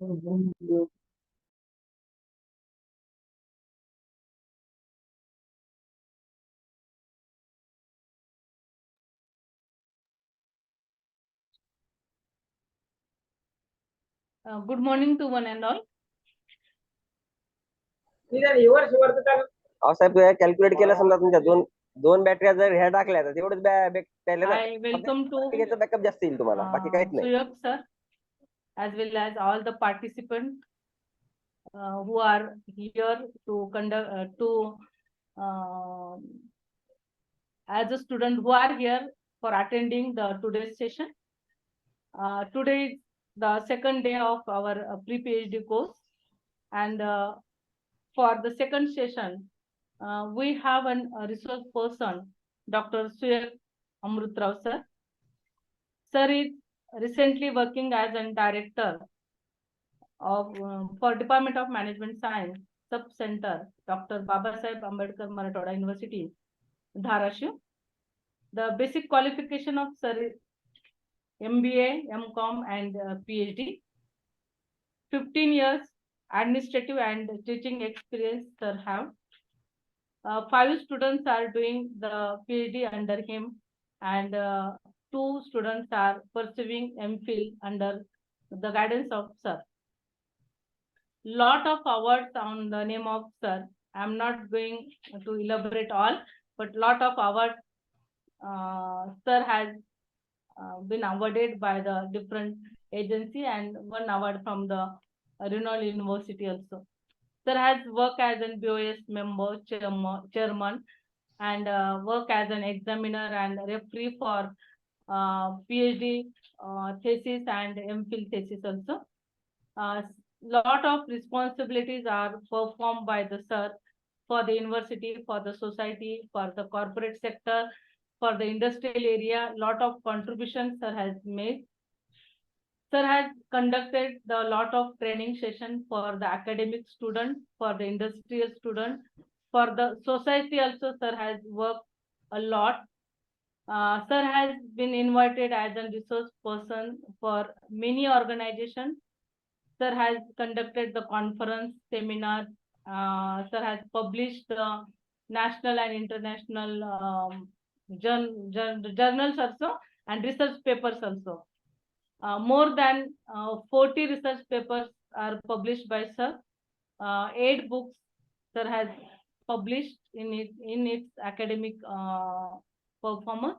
Good morning to one and all. साहेब calculate केलं समजा तुमच्या दोन बॅटऱ्या जर ह्या टाकल्या तर तेवढंच I welcome to बॅकअप जास्त येईल तुम्हाला बाकी काहीच नाही. Suyog sir, as well as all the participants who are here to conduct as a student who are here for attending the today's session. Today is the second day of our pre-PhD course, and for the second session, we have a resource person, Dr. Suyog Amrutrao sir. Sir is recently working as a director of for Department of Management Science Sub Center, Dr. Babasaheb Ambedkar Marathwada University, Dharashiv. The basic qualification of sir is MBA, MCom, and PhD. 15 years administrative and teaching experience sir have. 5 students are doing the PhD under him, and 2 students are pursuing MPhil under the guidance of sir. Lot of awards on the name of sir. I'm not going to elaborate all, but lot of awards sir has been awarded by the different agency, and 1 award from the renowned university also. Sir has worked as an BOS member, chairman, and work as an examiner and referee for PhD thesis and MPhil thesis also. Lot of responsibilities are performed by the sir for the university, for the society, for the corporate sector, for the industrial area. Lot of contributions sir has made. Sir has conducted the lot of training session for the academic student, for the industrial student, for the society also. Sir has worked a lot. Sir has been invited as a resource person for many organizations. Sir has conducted the conference, seminar. Sir has published the national and international journals also, and research papers also. More than 40 research papers are published by sir. 8 books sir has published in its academic performance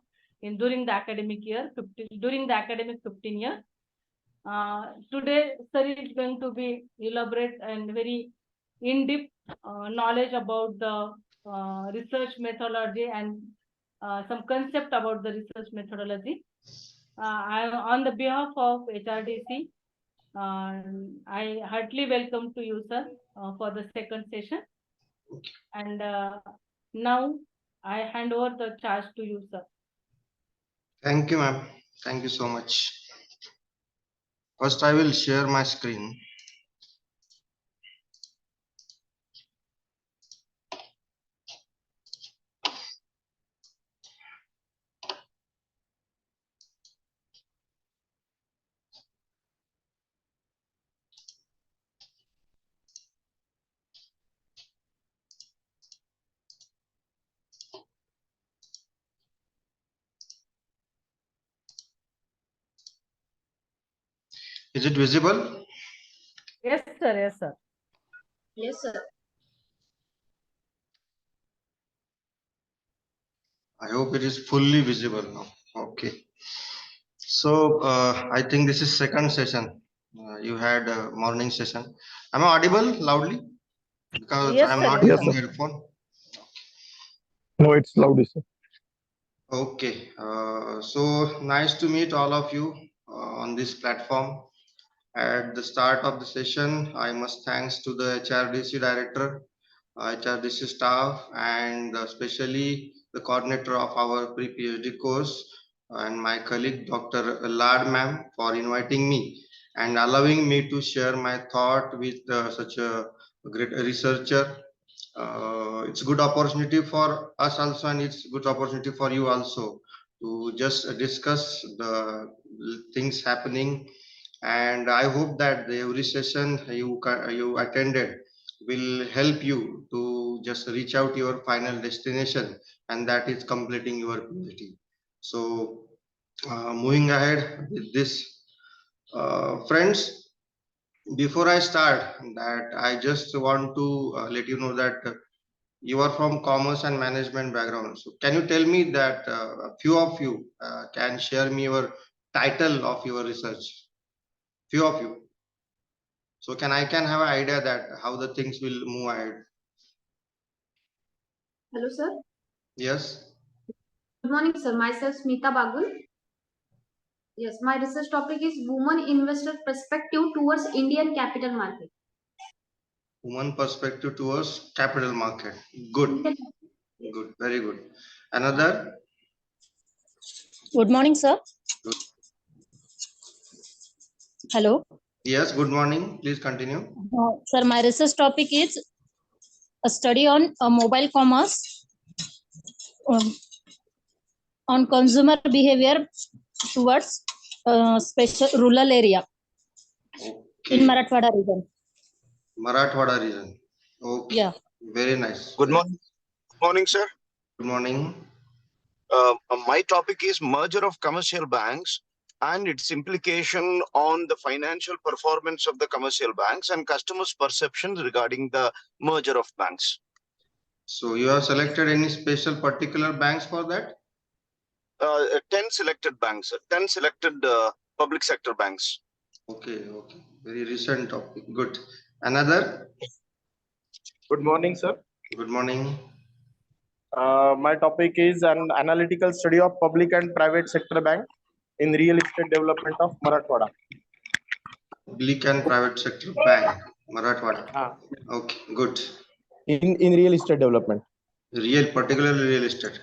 during the academic year, 15 years. Today sir is going to be elaborate and very in-depth knowledge about the research methodology and some concept about the research methodology. On the behalf of HRDC, I heartily welcome to you, sir, for the second session. And now I hand over the charge to you, sir. Thank you, ma'am. Thank you so much. First, I will share my screen. Is it visible? Yes, sir. Yes, sir. Yes, sir. I hope it is fully visible now. Okay. So I think this is second session. You had a morning session. Am I audible loudly? Because Yes, I am sir. not Yes, using sir. headphone. No, it's loud, sir. Okay. So nice to meet all of you on this platform. At the start of the session, I must thanks to the HRDC director, HRDC staff, and especially the coordinator of our pre-PhD course, and my colleague Dr. Lad ma'am, for inviting me and allowing me to share my thought with such a great researcher. It's good opportunity for us also, and it's good opportunity for you also to just discuss the things happening And I hope that every session you attended will help you to just reach out your final destination, and that is completing your PhD. So moving ahead with this, friends, before I start that, I just want to let you know that you are from commerce and management background. So can you tell me that a few of you can share me your title of your research? Few of you. So can have an idea that how the things will move ahead. Hello, sir. Yes. Good morning, sir. Myself, Smita Bagul. Yes, my research topic is Woman Investor Perspective Towards Indian Capital Market. Woman perspective towards capital market. Good. Yes. Good. Very good. Another. Good morning, sir. Good. Hello. Yes. Good morning. Please continue. Sir, my research topic is a study on mobile commerce um, on consumer behavior towards special rural area in Okay. Marathwada region. Marathwada region. Okay. Yeah. Very nice. Good morning. Good morning, sir. Good morning. My topic is merger of commercial banks and its implication on the financial performance of the commercial banks and customers' perceptions regarding the merger of banks. So you have selected any special particular banks for that? 10 selected banks, 10 selected public sector banks. Okay. Okay. Very recent topic. Good. Another. Good morning, sir. Good morning. My topic is an analytical study of public and private sector bank in real estate development of Marathwada. Public and private sector bank, Marathwada. Okay, good. In real estate development. Particularly real estate.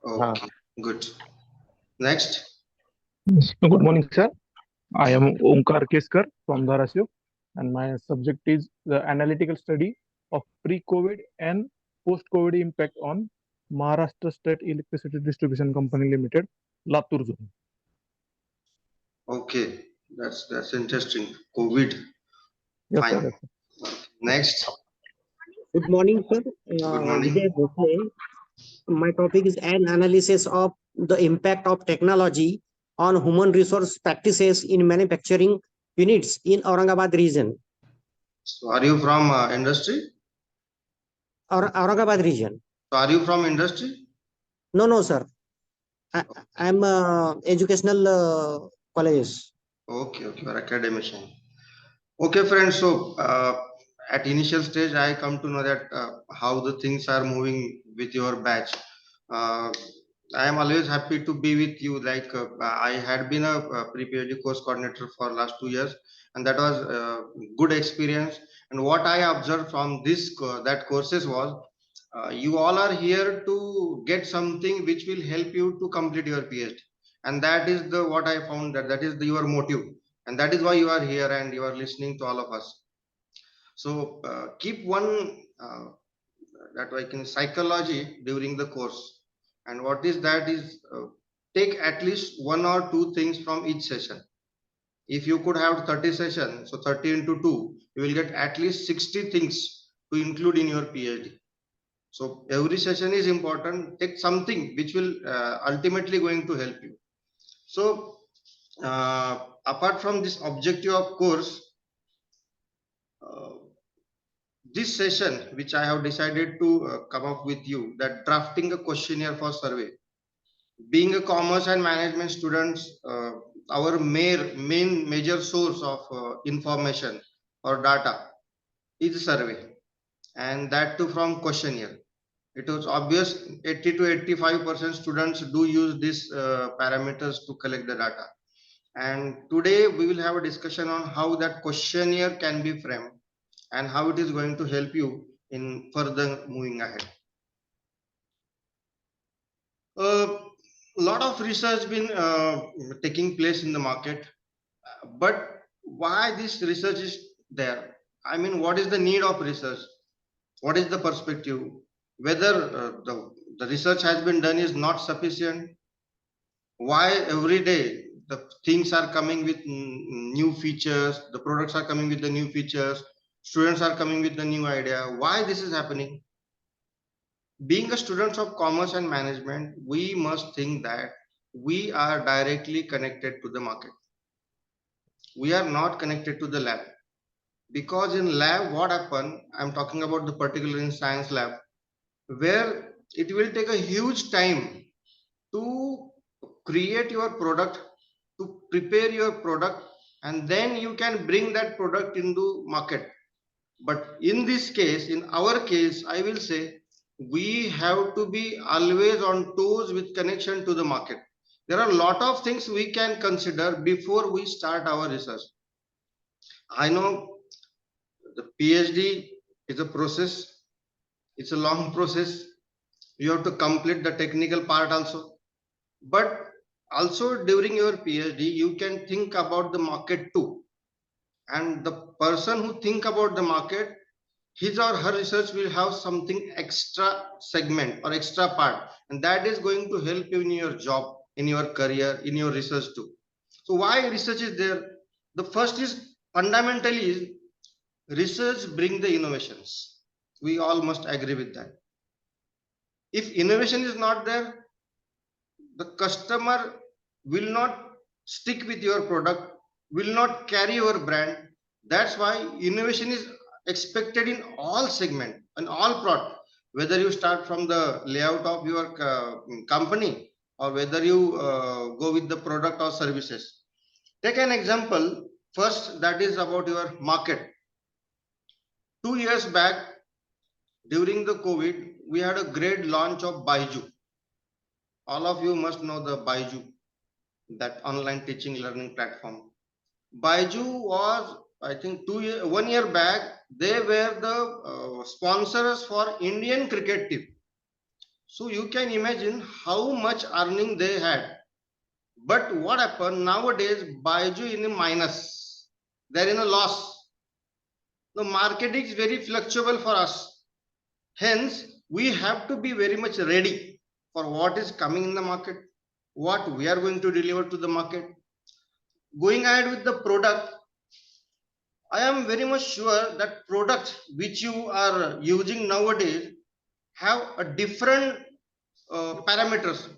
Okay, good. Next. Good morning, sir. I am Omkar Keskar from Dharasio, and my subject is the analytical study of pre-COVID and post-COVID impact on Maharashtra State Electricity Distribution Company Limited, Latur zone. Okay, that's interesting. COVID. Yes, Fine. sir. Next. Good morning, sir. Good morning. Vijay Bhosle. My topic is an analysis of the impact of technology on human resource practices in manufacturing units in Aurangabad region. So are you from industry? Or Aurangabad region. So are you from industry? No, sir. I'm educational colleges. Okay, you're academician. Okay, friends. So at initial stage, I come to know that how the things are moving with your batch. Uh, I am always happy to be with you. Like I had been a pre-PhD course coordinator for last 2 years, and that was good experience. And what I observed from that courses was, you all are here to get something which will help you to complete your PhD, and that is the what I found that is your motive, and that is why you are here and you are listening to all of us. So keep one that I can psychology during the course, and what is that is take at least one or two things from each session. If you could have 30 sessions, so 30 into 2, you will get at least 60 things to include in your PhD. So every session is important. Take something which will ultimately going to help you. So apart from this objective of course, this session which I have decided to come up with you, that drafting a questionnaire for survey. Being a commerce and management students, our main major source of information or data is survey, and that too from questionnaire. It was obvious 80 to 85% students do use these parameters to collect the data. And today we will have a discussion on how that questionnaire can be framed and how it is going to help you in further moving ahead. A lot of research been taking place in the market, but why this research is there? I mean, what is the need of research? What is the perspective? Whether the research has been done is not sufficient? Why every day the things are coming with new features, the products are coming with the new features, students are coming with the new idea. Why this is happening? Being a student of commerce and management, we must think that we are directly connected to the market. We are not connected to the lab, because in lab what happen, I'm talking about the particular in science lab, where it will take a huge time to create your product, to prepare your product, and then you can bring that product into market. But in this case, in our case, I will say we have to be always on toes with connection to the market. There are a lot of things we can consider before we start our research. I know the PhD is a process, it's a long process. You have to complete the technical part also. But also during your PhD, you can think about the market too. And the person who think about the market, his or her research will have something extra segment or extra part, and that is going to help you in your job, in your career, in your research too. So why research is there? The first is fundamentally is research bring the innovations. We all must agree with that. If innovation is not there, the customer will not stick with your product, will not carry your brand. That's why innovation is expected in all segment and all product, whether you start from the layout of your company or whether you go with the product or services. Take an example first, that is about your market. 2 years back, during the COVID, we had a great launch of Baiju. All of you must know the Baiju, that online teaching learning platform. Baiju was, I think, 1 year back, they were the sponsors for Indian cricket team. So you can imagine how much earning they had. But what happened nowadays, Baiju in a minus, they're in a loss. The market is very fluctuable for us. Hence, we have to be very much ready for what is coming in the market, what we are going to deliver to the market. Going ahead with the product, I am very much sure that products which you are using nowadays have a different parameters.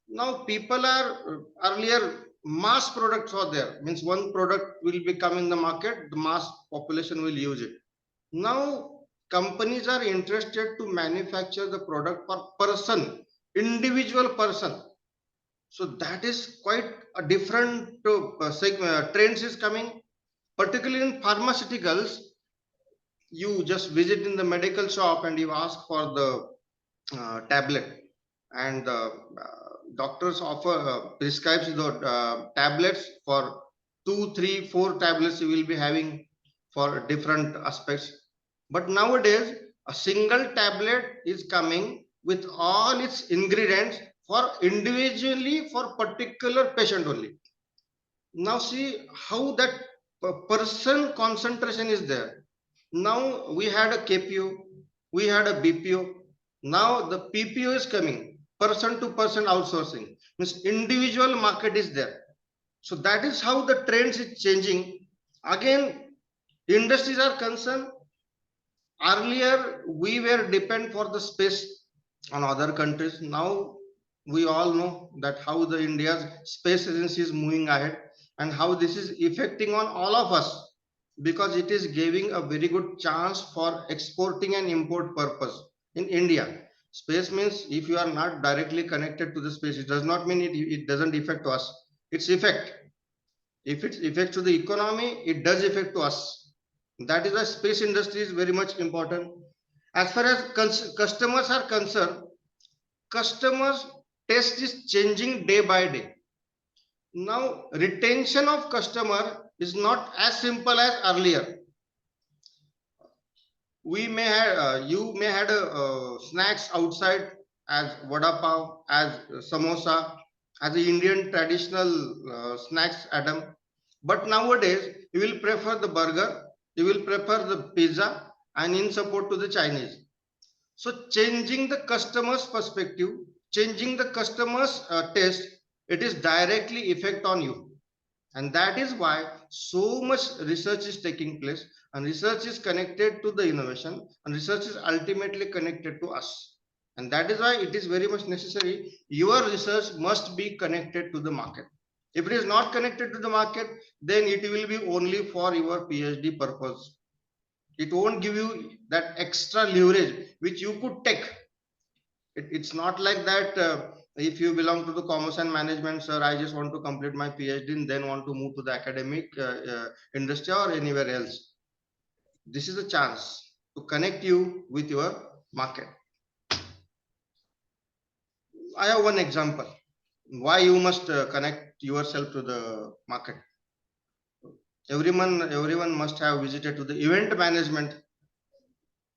Now people are earlier mass products are there, means one product will become in the market, the mass population will use it. Now companies are interested to manufacture the product for person, individual person. So that is quite a different trends is coming, particularly in pharmaceuticals. You just visit in the medical shop and you ask for the tablet, and doctors offer prescribes the tablets for 2, 3, 4 tablets you will be having for different aspects. But nowadays a single tablet is coming with all its ingredients for individually for particular patient only. Now see how that person concentration is there. Now we had a KPO, we had a BPO. Now the PPO is coming, person to person outsourcing, means individual market is there. So that is how the trends is changing. Again, industries are concerned. Earlier we were depend for the space on other countries. Now we all know that how the India's space agency is moving ahead and how this is affecting on all of us, because it is giving a very good chance for exporting and import purpose in India. Space means if you are not directly connected to the space, it does not mean it doesn't affect us. It's effect. If it affects to the economy, it does affect to us. That is why space industry is very much important. As far as customers are concerned, customers taste is changing day by day. Now retention of customer is not as simple as earlier. We may have you may had snacks outside as vada pav, as samosa, as the Indian traditional snacks item. But nowadays you will prefer the burger, you will prefer the pizza, and in support to the Chinese. So changing the customer's perspective, changing the customer's taste, it is directly effect on you. And that is why so much research is taking place, and research is connected to the innovation, and research is ultimately connected to us. And that is why it is very much necessary. Your research must be connected to the market. If it is not connected to the market, then it will be only for your PhD purpose. It won't give you that extra leverage which you could take. It's not like that. If you belong to the commerce and management, sir, I just want to complete my PhD and then want to move to the academic industry or anywhere else. This is a chance to connect you with your market. I have one example why you must connect yourself to the market. Everyone must have visited to the event management,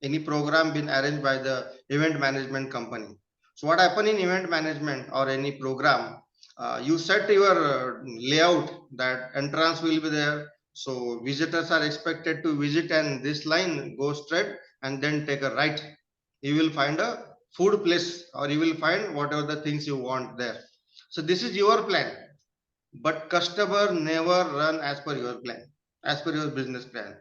any program been arranged by the event management company. So what happen in event management or any program, you set your layout that entrance will be there. So visitors are expected to visit and this line goes straight and then take a right. You will find a food place or you will find whatever the things you want there. So this is your plan, but customer never run as per your plan, as per your business plan.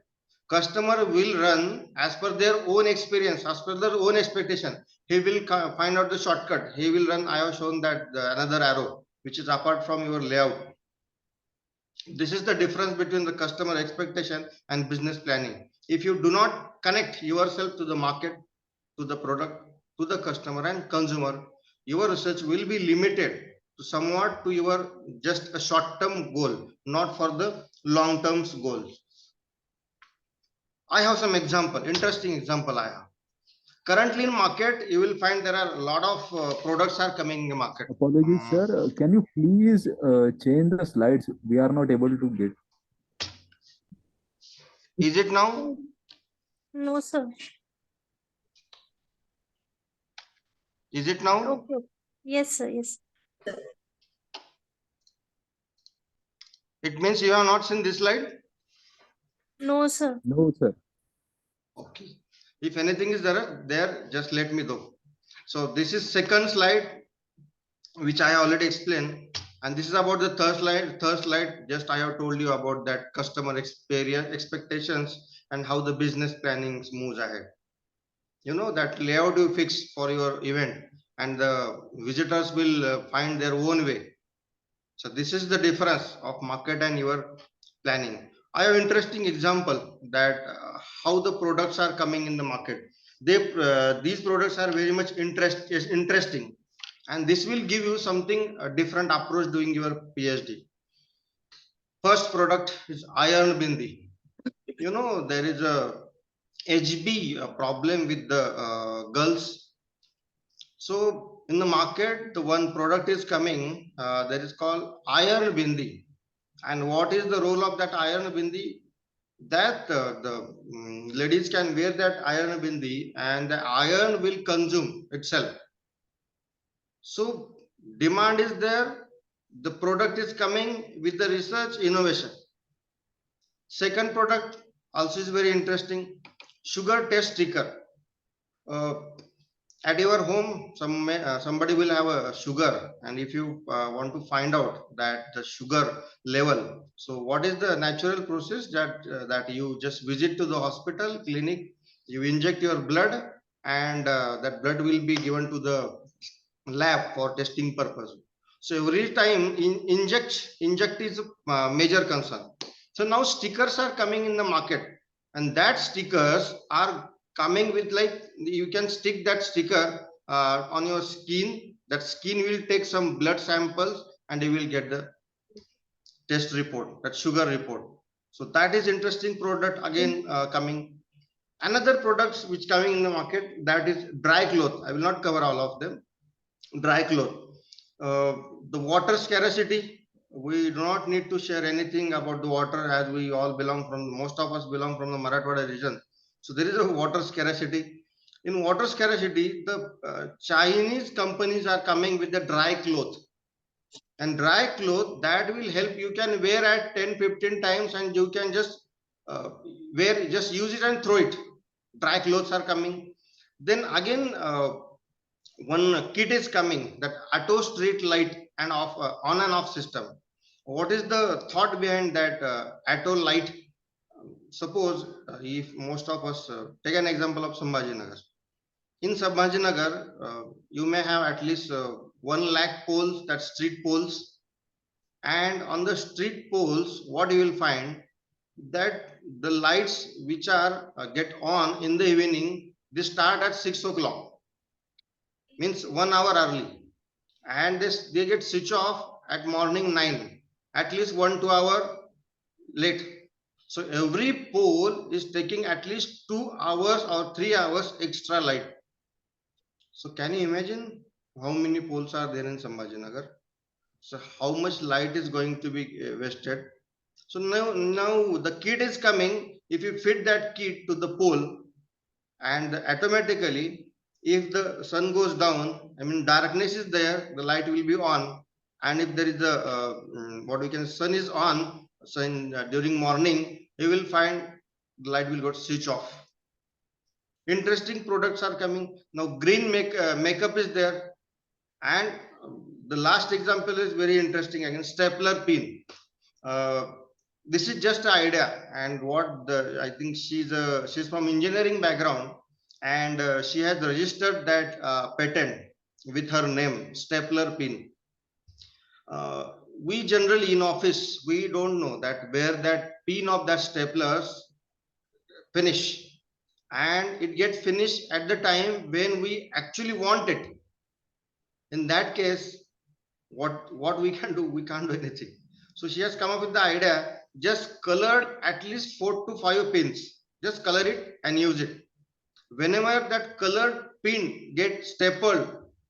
Customer will run as per their own experience, as per their own expectation. He will find out the shortcut. He will run. I have shown that another arrow, which is apart from your layout. This is the difference between the customer expectation and business planning. If you do not connect yourself to the market, to the product, to the customer and consumer, your research will be limited to somewhat to your just a short-term goal, not for the long-term goals. I have some example, interesting example I have. Currently in market, you will find there are a lot of products are coming in the market. Apologies, sir. Can you please change the slides? We are not able to get. Is it now? No, sir. Is it now? Okay. Yes, sir. Yes. It means you have not seen this slide? No, sir. No, sir. Okay. If anything is there, just let me know. So this is second slide, which I already explained. And this is about the third slide. Third slide, just I have told you about that customer experience, expectations, and how the business planning moves ahead. You know, that layout you fix for your event, and the visitors will find their own way. So this is the difference of market and your planning. I have interesting example that how the products are coming in the market. These products are very much interesting, and this will give you something a different approach doing your PhD. First product is iron bindi. You know, there is a HB problem with the girls. So in the market, the one product is coming that is called iron bindi. And what is the role of that iron bindi? That the ladies can wear that iron bindi and the iron will consume itself. So demand is there. The product is coming with the research innovation. Second product also is very interesting. Sugar test sticker. At your home, somebody will have a sugar, and if you want to find out that the sugar level, so what is the natural process that you just visit to the hospital clinic, you inject your blood, and that blood will be given to the lab for testing purpose. So every time inject is a major concern. So now stickers are coming in the market, and that stickers are coming with, like, you can stick that sticker on your skin. That skin will take some blood samples and you will get the test report, that sugar report. So that is interesting product again coming. Another products which coming in the market, that is dry cloth. I will not cover all of them. Dry cloth. The water scarcity, we do not need to share anything about the water, as we all belong from, most of us belong from the Marathwada region. So there is a water scarcity. In water scarcity, the Chinese companies are coming with the dry cloth. And dry cloth that will help, you can wear at 10-15 times and you can just wear, just use it and throw it. Dry clothes are coming. Then again, one kit is coming, that auto street light and off, on and off system. What is the thought behind that atoll light? Suppose if most of us take an example of Sambhajinagar. In Sambhajinagar, you may have at least 1 lakh poles, that street poles, and on the street poles, what you will find that the lights which are get on in the evening, they start at 6 o'clock, means 1 hour early, and this they get switch off at morning 9, at least 1-2 hour late. So every pole is taking at least 2 hours or 3 hours extra light. So can you imagine how many poles are there in Sambhajinagar? So how much light is going to be wasted? So now the kit is coming. If you fit that kit to the pole, and automatically, if the sun goes down, I mean darkness is there, the light will be on. And if there is a what we can sun is on, so during morning, you will find the light will go switch off. Interesting products are coming now. Green makeup is there, and the last example is very interesting again. Stapler pin. This is just an idea, and what I think she's from engineering background, and she has registered that patent with her name, stapler pin. We generally in office, we don't know that where that pin of that staplers finish, and it gets finished at the time when we actually want it. In that case, what we can do, we can't do anything. So she has come up with the idea, just colored at least 4 to 5 pins, just color it and use it. Whenever that colored pin gets stapled,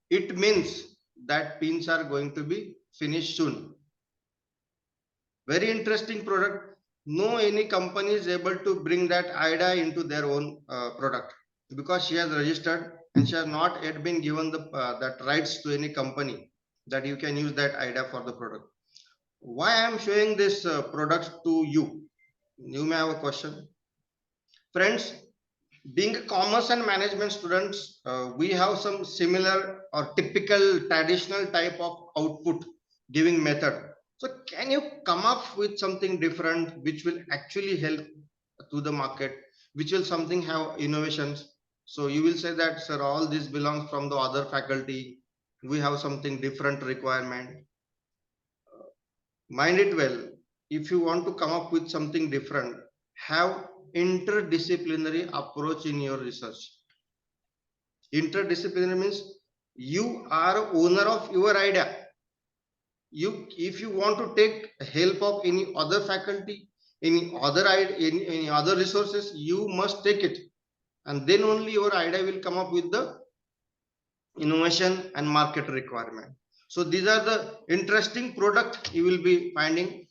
it means that pins are going to be finished soon. Very interesting product. No any company is able to bring that idea into their own product, because she has registered and she has not yet been given the that rights to any company that you can use that idea for the product. Why I am showing this product to you? You may have a question. Friends, being a commerce and management students, we have some similar or typical traditional type of output giving method. So can you come up with something different which will actually help to the market, which will something have innovations? So you will say that, sir, all this belongs from the other faculty. We have something different requirement. Mind it well. If you want to come up with something different, have interdisciplinary approach in your research. Interdisciplinary means you are owner of your idea. If you want to take help of any other faculty, any other resources, you must take it, and then only your idea will come up with the innovation and market requirement. So these are the interesting product you will be finding.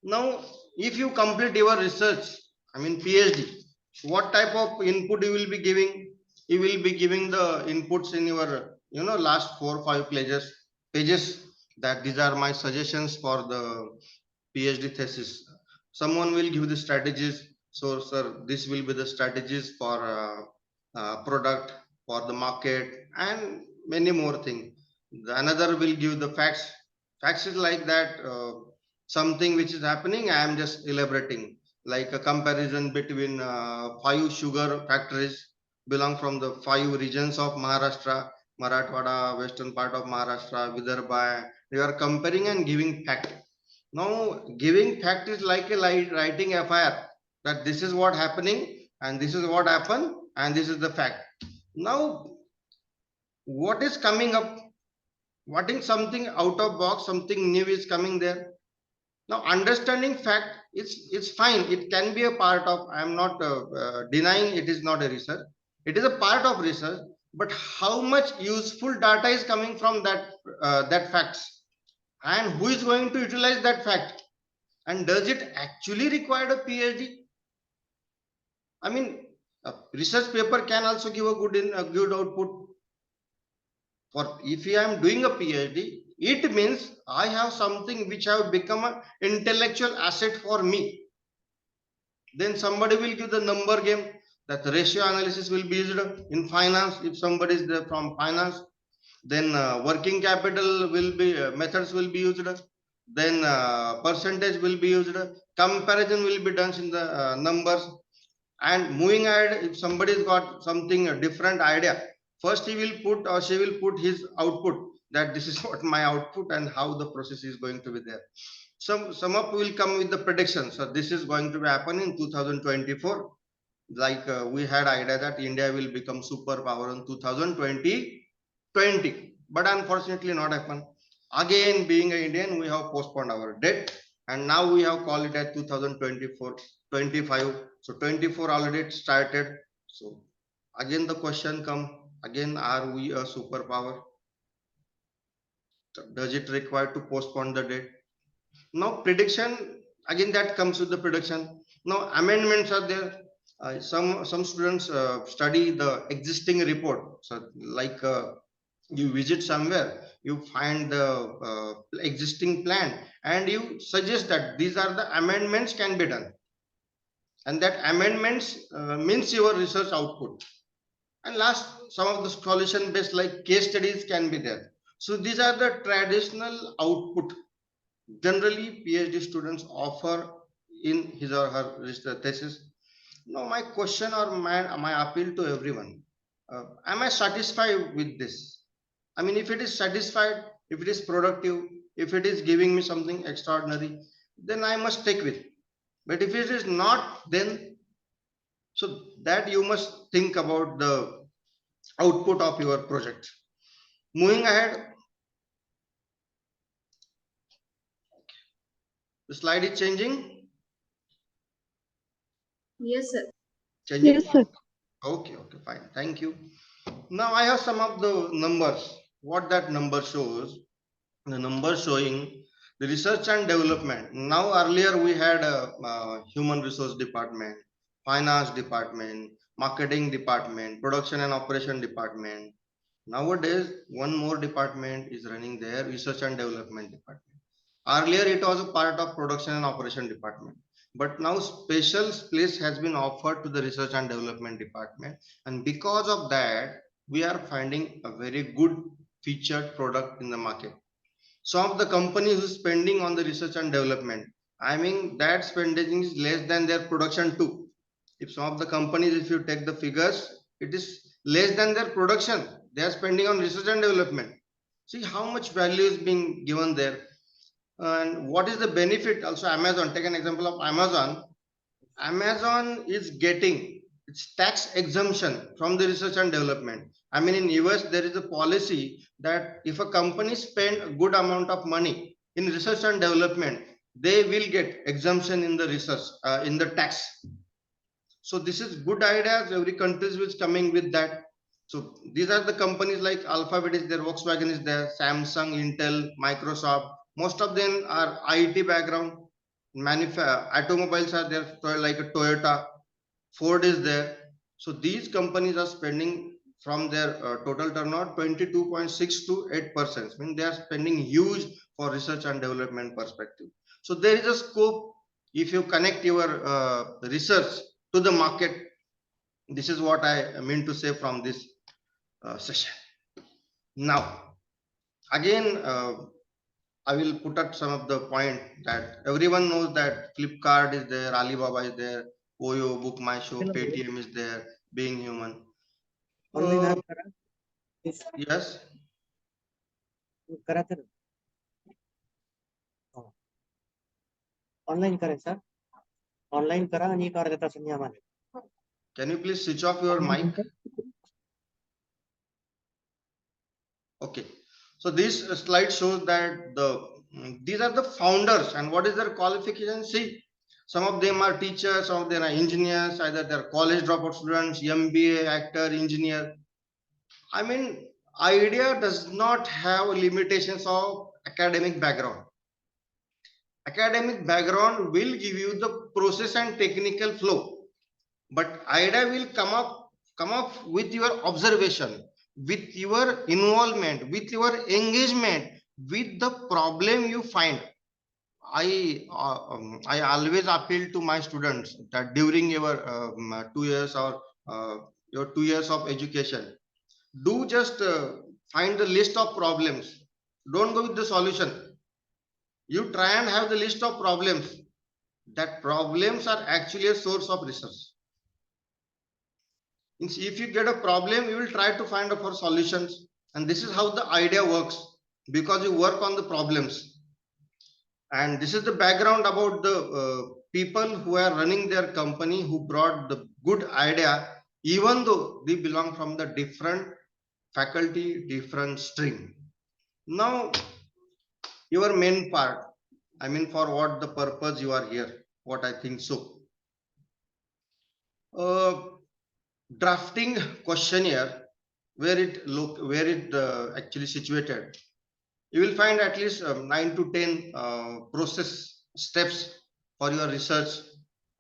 Now, if you complete your research, I mean PhD, what type of input you will be giving? You will be giving the inputs in your last 4 or 5 pages that these are my suggestions for the PhD thesis. Someone will give the strategies. So, sir, this will be the strategies for product, for the market, and many more things. Another will give the facts. Facts is like that something which is happening. I am just elaborating, like a comparison between 5 sugar factories belong from the 5 regions of Maharashtra, Marathwada, western part of Maharashtra, Vidarbha. You are comparing and giving fact. Now, giving fact is like a writing FIR, that this is what happening and this is what happened and this is the fact. Now, what is coming up? What is something out of box, something new is coming there. Now, understanding fact, it's fine. It can be a part of, I am not denying it is not a research. It is a part of research, but how much useful data is coming from that facts? And who is going to utilize that fact? And does it actually require a PhD? I mean, a research paper can also give a good output. For if I am doing a PhD, it means I have something which have become an intellectual asset for me. Then somebody will give the number game, that the ratio analysis will be used in finance. If somebody is there from finance, then working capital will be methods will be used. then percentage will be used, comparison will be done in the numbers. And moving ahead, if somebody's got something a different idea, first he will put or she will put his output, that this is what my output and how the process is going to be there. Some up will come with the prediction, so this is going to happen in 2024. Like we had idea that India will become superpower in 2020, but unfortunately not happen. Again, being an Indian, we have postponed our date, and now we have called it at 2024, 25. So 24 already started. So again the question come again: are we a superpower? Does it require to postpone the date? Now prediction, again that comes with the prediction. Now amendments are there. Some students study the existing report. So like you visit somewhere, you find the existing plan, and you suggest that these are the amendments can be done, and that amendments means your research output. And last, some of the solution based like case studies can be there. So these are the traditional output generally PhD students offer in his or her research thesis. Now, my question or my appeal to everyone: am I satisfied with this? I mean, if it is satisfied, if it is productive, if it is giving me something extraordinary, then I must take with. But if it is not, then so that you must think about the output of your project. Moving ahead, the slide is changing. Yes, sir. Changing. Yes, sir. Okay, fine. Thank you. Now I have some of the numbers. What that number shows, the number showing the research and development. Now earlier we had a human resource department, finance department, marketing department, production and operation department. Nowadays, one more department is running there, research and development department. Earlier, it was a part of production and operation department, but now special place has been offered to the research and development department, and because of that, we are finding a very good featured product in the market. Some of the companies who spending on the research and development, I mean that spending is less than their production too. If some of the companies, if you take the figures, it is less than their production. They are spending on research and development. See how much value is being given there. And what is the benefit? Also, Amazon, take an example of Amazon. Amazon is getting its tax exemption from the research and development. I mean, in US, there is a policy that if a company spend a good amount of money in research and development, they will get exemption in the research, in the tax. So this is good ideas. Every country is coming with that. So these are the companies like Alphabet is there, Volkswagen is there, Samsung, Intel, Microsoft. Most of them are IT background. Automobiles are there, like a Toyota, Ford is there. So these companies are spending from their total turnover 22.6 to 8%. I mean, they are spending huge for research and development perspective. So there is a scope if you connect your research to the market. This is what I mean to say from this session. Now, again, I will put up some of the point that everyone knows that Flipkart is there, Alibaba is there, Oyo, Book My Show, Paytm is there, Being Human. Online Yes. Online करायचा online करा आणि एक अर्ध्या तासांनी आम्हाला Can you please switch off your mic? Okay. So this slide shows that these are the founders and what is their qualification. See, some of them are teachers, some of them are engineers, either they're college dropout students, MBA, actor, engineer. I mean, idea does not have limitations of academic background. Academic background will give you the process and technical flow, but idea will come up with your observation, with your involvement, with your engagement, with the problem you find. I always appeal to my students that during your 2 years or your 2 years of education, do just find the list of problems. Don't go with the solution. You try and have the list of problems. That problems are actually a source of research. If you get a problem, you will try to find out for solutions. And this is how the idea works, because you work on the problems. And this is the background about the people who are running their company, who brought the good idea, even though they belong from the different faculty, different stream. Now, your main part, I mean, for what the purpose you are here, what I think so. Drafting questionnaire, where it actually situated. You will find at least 9 to 10 process steps for your research.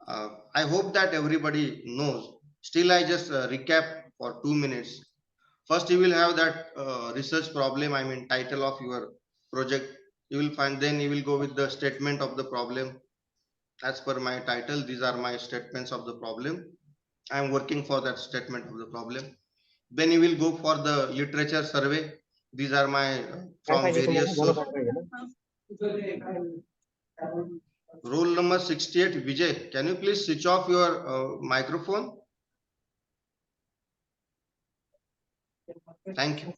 I hope that everybody knows. Still, I just recap for 2 minutes. First, you will have that research problem, I mean, title of your project. You will find, then you will go with the statement of the problem. As per my title, these are my statements of the problem. I am working for that statement of the problem. Then you will go for the literature survey. These are my from various sources. Roll number 68, Vijay. Can you please switch off your microphone? Thank you.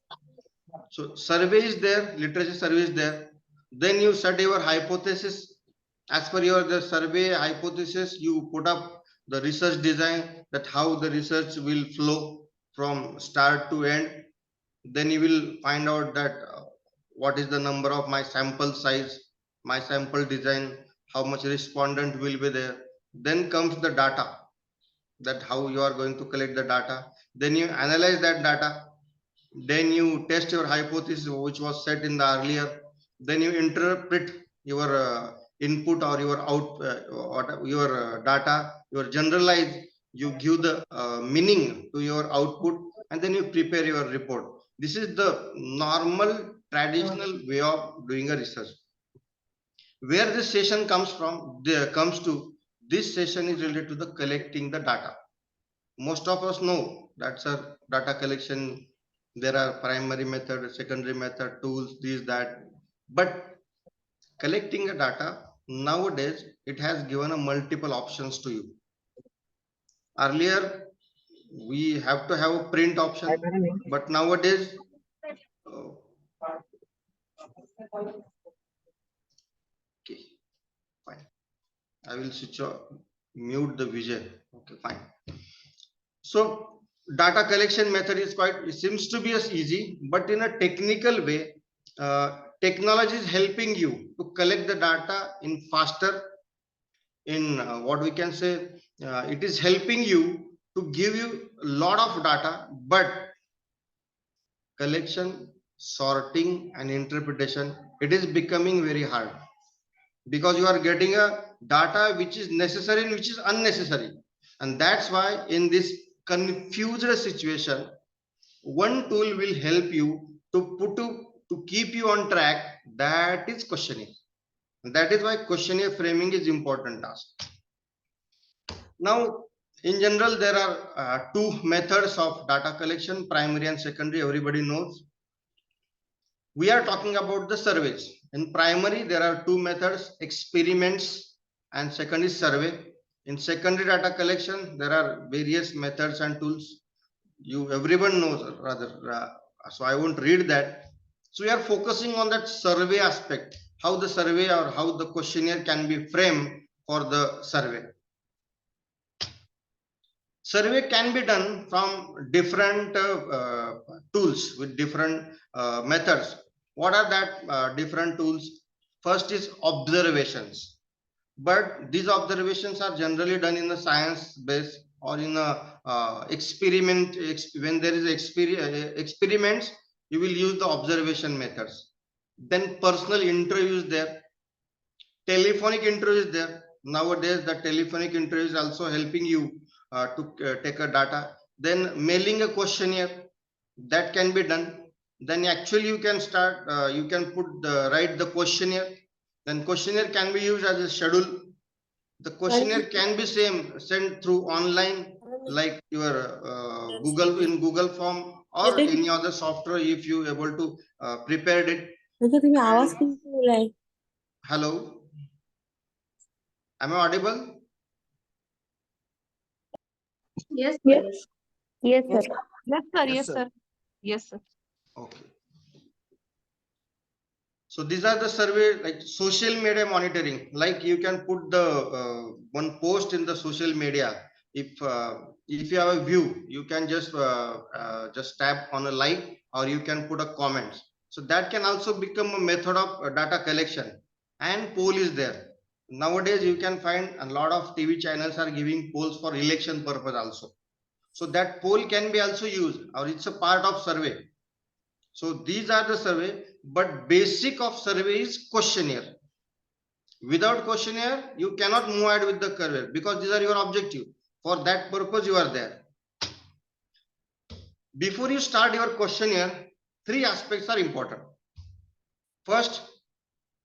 So survey is there, literature survey is there. Then you set your hypothesis. As per your the survey hypothesis, you put up the research design, that how the research will flow from start to end. Then you will find out that what is the number of my sample size, my sample design, how much respondent will be there. Then comes the data, that how you are going to collect the data. Then you analyze that data. Then you test your hypothesis, which was set in the earlier. Then you interpret your input or your your data, your generalize, you give the meaning to your output, and then you prepare your report. This is the normal traditional way of doing a research. Where this session comes from, this session is related to the collecting the data. Most of us know that's a data collection. There are primary method, secondary method, tools, this, that. But collecting the data, nowadays, it has given a multiple options to you. Earlier, we have to have a print option, but nowadays, okay, fine. I will mute the Vijay. Okay, fine. So data collection method is it seems to be as easy, but in a technical way, technology is helping you to collect the data in faster, in what we can say, it is helping you to give you a lot of data, but collection, sorting and interpretation, it is becoming very hard, because you are getting a data which is necessary and which is unnecessary. And that's why in this confused situation, one tool will help you to keep you on track, that is questionnaire. That is why questionnaire framing is important task. Now, in general, there are two methods of data collection, primary and secondary, everybody knows. We are talking about the surveys. In primary, there are two methods, experiments and second is survey. In secondary data collection, there are various methods and tools. Everyone knows rather, so I won't read that. So we are focusing on that survey aspect, how the survey or how the questionnaire can be framed for the survey. Survey can be done from different tools with different methods. What are that different tools? First is observations, but these observations are generally done in a science base or in a experiment. When there is experiments, you will use the observation methods. Then personal interviews there, telephonic interviews there. Nowadays, the telephonic interview is also helping you to take a data. Then mailing a questionnaire, that can be done. Then actually you can start, you can write the questionnaire. Then questionnaire can be used as a schedule. The questionnaire can be sent through online, like your Google form or any other software if you able to prepare it. Hello, am I audible? Yes, Yes. Piyush. Yes, sir. Yes, sir. Yes, Yes, sir. sir. Yes, sir. Okay. So these are the survey like social media monitoring. Like you can put the one post in the social media. If you have a view, you can just tap on a like, or you can put a comment. So that can also become a method of data collection. And poll is there. Nowadays you can find a lot of TV channels are giving polls for election purpose also. So that poll can be also used, or it's a part of survey. So these are the survey, but basic of survey is questionnaire. Without questionnaire, you cannot move ahead with the career because these are your objective. For that purpose, you are there. Before you start your questionnaire, three aspects are important. First,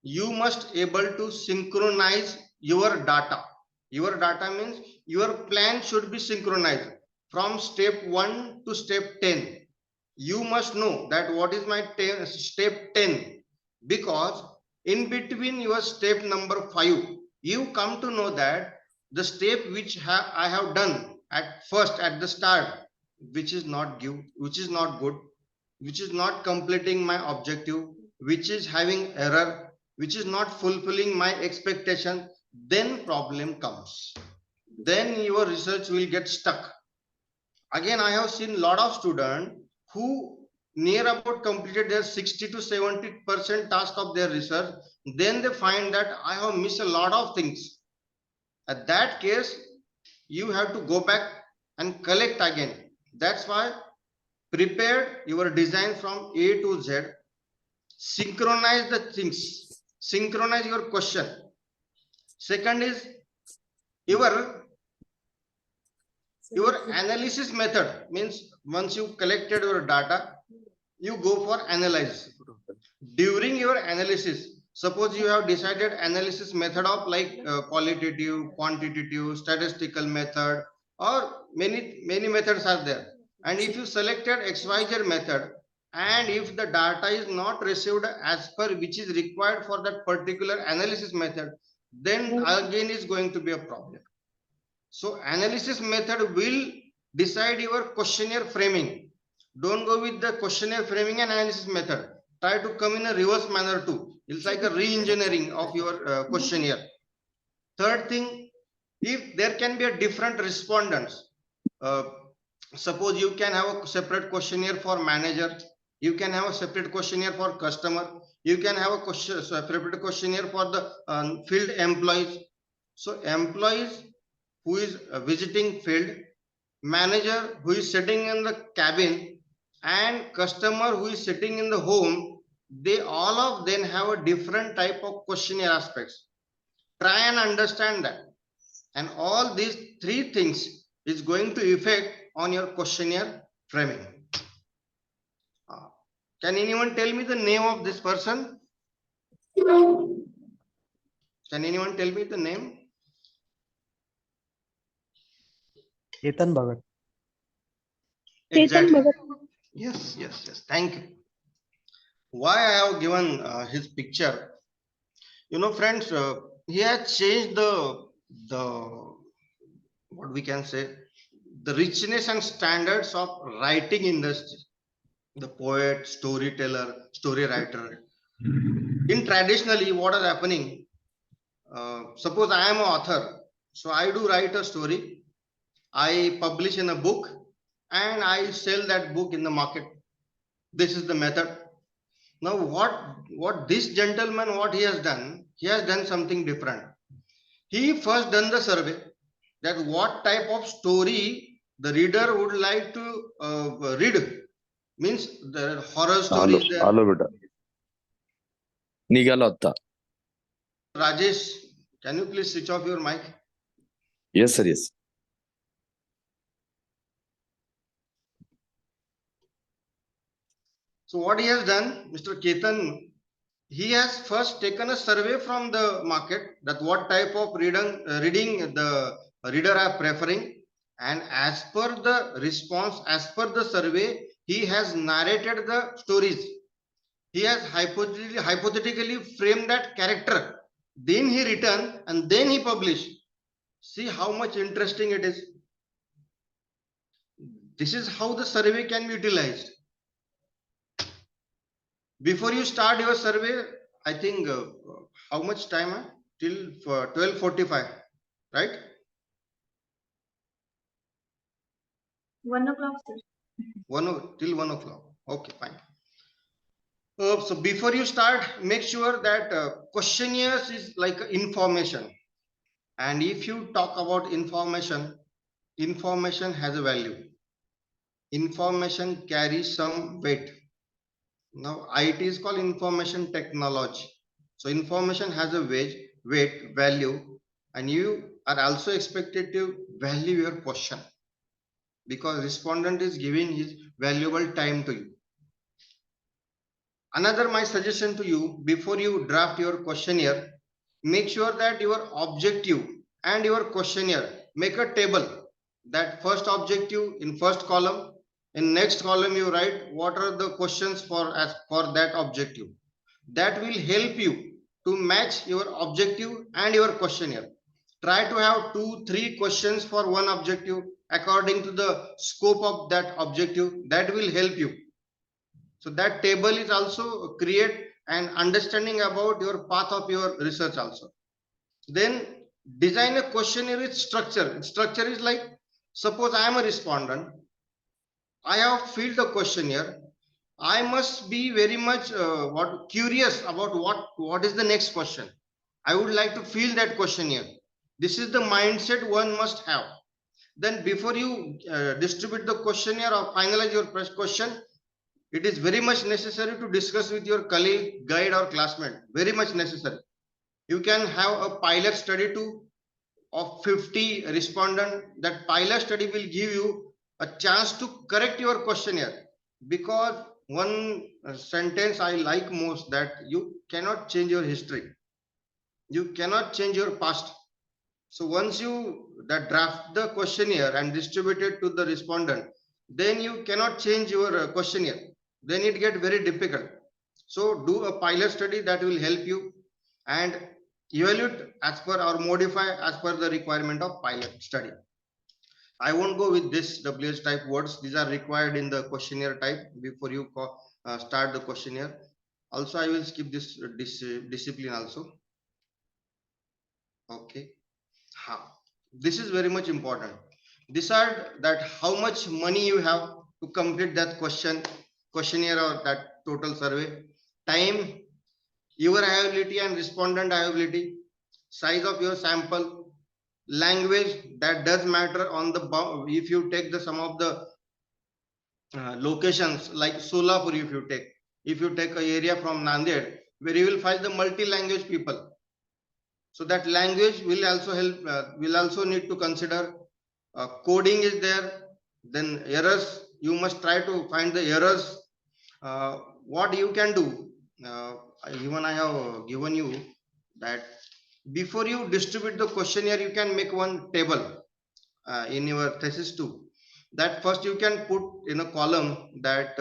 you must able to synchronize your data. Your data means your plan should be synchronized from step 1 to step 10. You must know that what is my step 10, because in between your step number 5 you come to know that the step which I have done at first at the start, which is not good, which is not completing my objective, which is having error, which is not fulfilling my expectation, then problem comes, then your research will get stuck. Again, I have seen a lot of students who near about completed their 60 to 70% task of their research. Then they find that I have missed a lot of things. At that case, you have to go back and collect again. That's why prepare your design from A to Z. Synchronize the things. Synchronize your question. Second is your analysis method. Means once you collected your data, you go for analyze. During your analysis, suppose you have decided analysis method of like qualitative, quantitative, statistical method, or many methods are there. And if you selected XYZ method, and if the data is not received as per which is required for that particular analysis method, then again is going to be a problem. So analysis method will decide your questionnaire framing. Don't go with the questionnaire framing and analysis method. Try to come in a reverse manner too. It's like a re-engineering of your questionnaire. Third thing, if there can be a different respondents, uh, suppose you can have a separate questionnaire for manager, you can have a separate questionnaire for customer, you can have a separate questionnaire for the field employees. So employees who is visiting field, manager who is sitting in the cabin, and customer who is sitting in the home, they all of them have a different type of questionnaire aspects. Try and understand that, and all these three things is going to affect on your questionnaire framing. Can anyone tell me the name of this person? Can anyone tell me the name? Chetan Bhagat. Exactly. Yes. Thank you. Why I have given his picture? You know, friends, he has changed the what we can say, the richness and standards of writing industry. The poet, storyteller, story writer. In traditionally, what is happening? Suppose I am an author, so I do write a story, I publish in a book, and I sell that book in the market. This is the method. Now, what this gentleman, what he has done something different. He first done the survey that what type of story the reader would like to read. Means the horror stories there. Rajesh, can you please switch off your mic? Yes, sir. Yes. So what he has done, Mr. Ketan, he has first taken a survey from the market that what type of reading the reader are preferring, and as per the response, as per the survey, he has narrated the stories. He has hypothetically framed that character then he return, and then he publish. See how much interesting it is. This is how the survey can be utilized. Before you start your survey, I think how much time? Till 12:45, right? 1 o'clock, sir. Till 1 o'clock. Okay, fine. So before you start, make sure that questionnaires is like information. And if you talk about information, information has a value. Information carries some weight. Now IT is called information technology. So information has a weight, value, and you are also expected to value your question, because respondent is giving his valuable time to you. Another my suggestion to you, before you draft your questionnaire, make sure that your objective and your questionnaire, make a table. That first objective in first column, in next column you write what are the questions for as for that objective. That will help you to match your objective and your questionnaire. Try to have 2-3 questions for one objective according to the scope of that objective. That will help you. So that table is also create an understanding about your path of your research also. Then design a questionnaire with structure. Structure is like, suppose I am a respondent, I have filled the questionnaire, I must be very much curious about what is the next question. I would like to fill that questionnaire. This is the mindset one must have. Then before you distribute the questionnaire or finalize your question, it is very much necessary to discuss with your colleague, guide, or classmate. Very much necessary. You can have a pilot study too of 50 respondent. That pilot study will give you a chance to correct your questionnaire, because one sentence I like most, that you cannot change your history. You cannot change your past. So once you that draft the questionnaire and distribute it to the respondent, then you cannot change your questionnaire. Then it get very difficult. So do a pilot study, that will help you, and evaluate as per or modify as per the requirement of pilot study. I won't go with this WH type words. These are required in the questionnaire type before you start the questionnaire. Also, I will skip this discipline also. Okay. This is very much important. Decide that how much money you have to complete that questionnaire or that total survey. Time, your availability and respondent availability, size of your sample, language, that does matter on the if you take the some of the locations like Solapur. If you take a area from Nanded, where you will find the multi-language people, so that language will also help, will also need to consider. Coding is there, then errors, you must try to find the errors. What you can do, even I have given you that before you distribute the questionnaire, you can make one table in your thesis too. That first you can put in a column that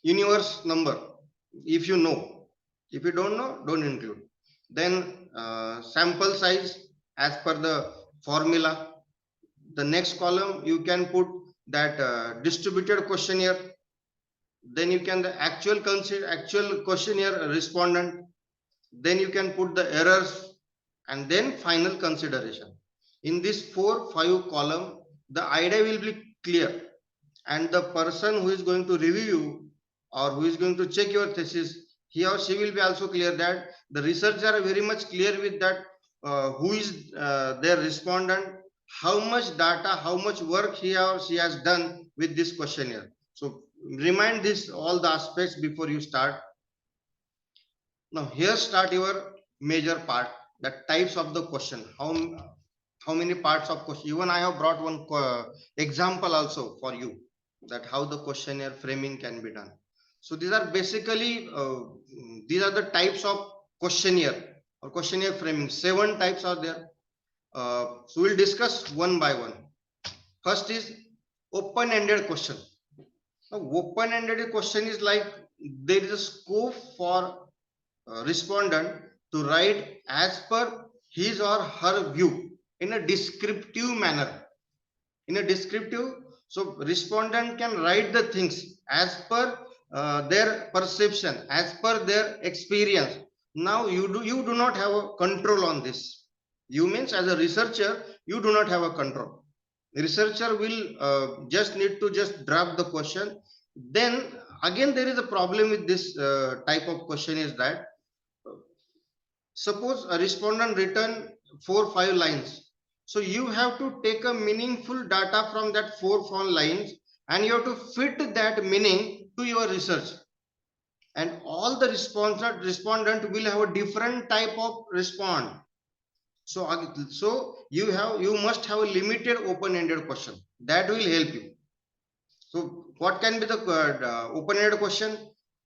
universe number, if you know. If you don't know, don't include. Then sample size as per the formula. The next column you can put that distributed questionnaire. Then you can the actual questionnaire respondent. Then you can put the errors, and then final consideration. In this 4-5 column, the idea will be clear, and the person who is going to review you or who is going to check your thesis, he or she will be also clear that the researchers are very much clear with that who is their respondent, how much data, how much work he or she has done with this questionnaire. So remind this all the aspects before you start. Now here start your major part, the types of the question. How many parts of question? Even I have brought one example also for you, that how the questionnaire framing can be done. So these are basically these are the types of questionnaire or questionnaire framing. 7 types are there. So we'll discuss one by one. First is open-ended question. Now, open-ended question is like there is a scope for respondent to write as per his or her view in a descriptive manner. In a descriptive, so respondent can write the things as per their perception, as per their experience. Now you do not have a control on this. You means as a researcher, you do not have a control. The researcher will just need to just draft the question. Then again, there is a problem with this type of question is that suppose a respondent written 4-5 lines. So you have to take a meaningful data from that 4-5 lines and you have to fit that meaning to your research. And all the respondent will have a different type of respond. So you must have a limited open-ended question that will help you. So what can be the open-ended question?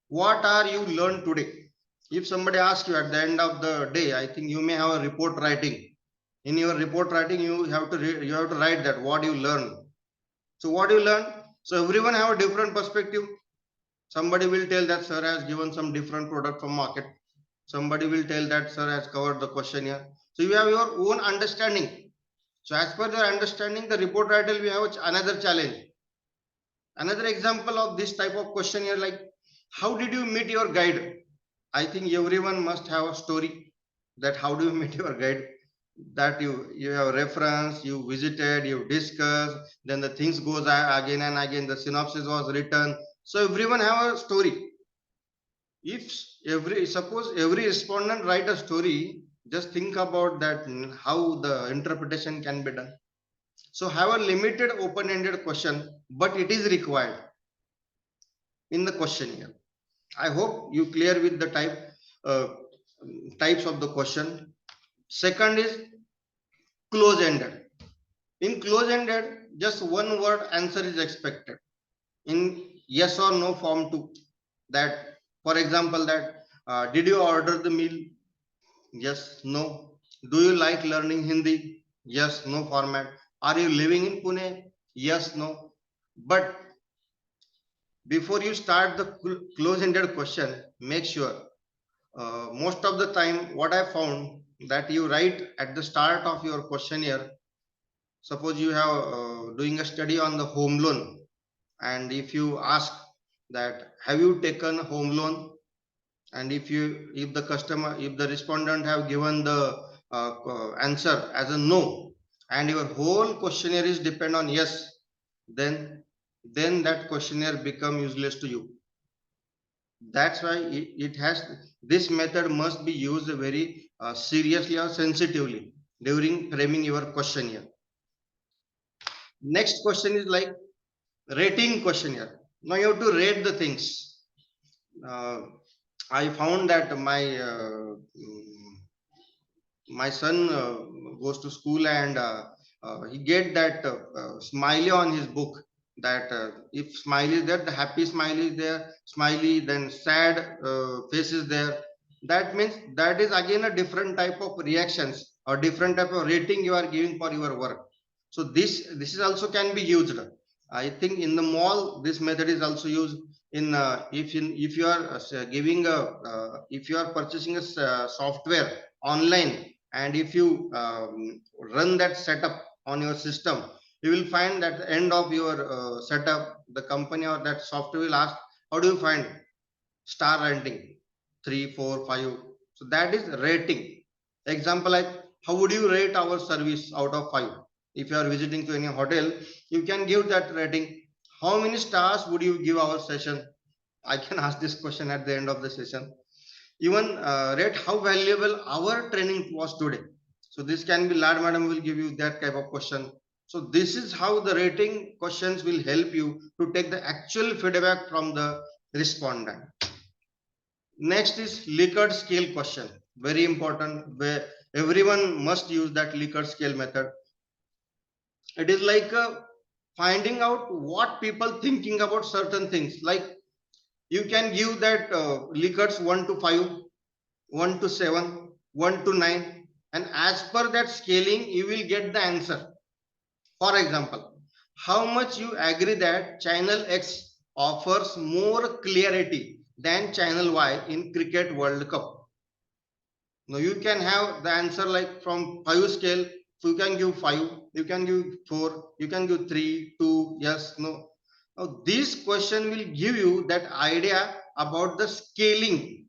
What are you learned today? If somebody asks you at the end of the day, I think you may have a report writing. In your report writing, you have to write that what you learn. So what you learn? So everyone have a different perspective. Somebody will tell that sir has given some different product from market. Somebody will tell that sir has covered the question here. So you have your own understanding. So as per your understanding, the report writer will have another challenge. Another example of this type of question here, like how did you meet your guide? I think everyone must have a story that how do you meet your guide, that you have reference, you visited, you discussed, then the things goes again and again, the synopsis was written. So everyone have a story. If suppose every respondent write a story, just think about that, how the interpretation can be done. So have a limited open-ended question, but it is required in the question here. I hope you clear with the types of the question. Second is close-ended. In close-ended, just one word answer is expected in yes or no form too. That, for example, that did you order the meal? Yes, no. Do you like learning Hindi? Yes, no format. Are you living in Pune? Yes, no. But before you start the close-ended question, make sure most of the time what I found that you write at the start of your questionnaire. Suppose you have doing a study on the home loan, and if you ask that have you taken a home loan, and if the respondent have given the answer as a no, and your whole questionnaire is depend on yes, then that questionnaire become useless to you. That's why it has, this method must be used very seriously or sensitively during framing your questionnaire. Next question is like rating questionnaire. Now you have to rate the things. I found that my son goes to school and he get that smiley on his book, that if smiley is there, the happy smiley is there, smiley, then sad face is there. That means that is again a different type of reactions or different type of rating you are giving for your work. So this is also can be used. I think in the mall this method is also used in if you are giving a if you are purchasing a software online, and if you run that setup on your system, you will find that at the end of your setup, the company or that software will ask how do you find star rating 3, 4, 5. So that is rating. Example like how would you rate our service out of 5? If you are visiting to any hotel, you can give that rating. How many stars would you give our session? I can ask this question at the end of the session. Even rate how valuable our training was today. So this can be, Lad Madam will give you that type of question. So this is how the rating questions will help you to take the actual feedback from the respondent. Next is Likert scale question. Very important, where everyone must use that Likert scale method. It is like finding out what people thinking about certain things. Like you can give that Likert's 1 to 5, 1 to 7, 1 to 9, and as per that scaling you will get the answer. For example, how much you agree that channel X offers more clarity than channel Y in Cricket World Cup? Now you can have the answer like from 5 scale. You can give 5, you can give 4, you can give 3, 2, yes, no. Now this question will give you that idea about the scaling,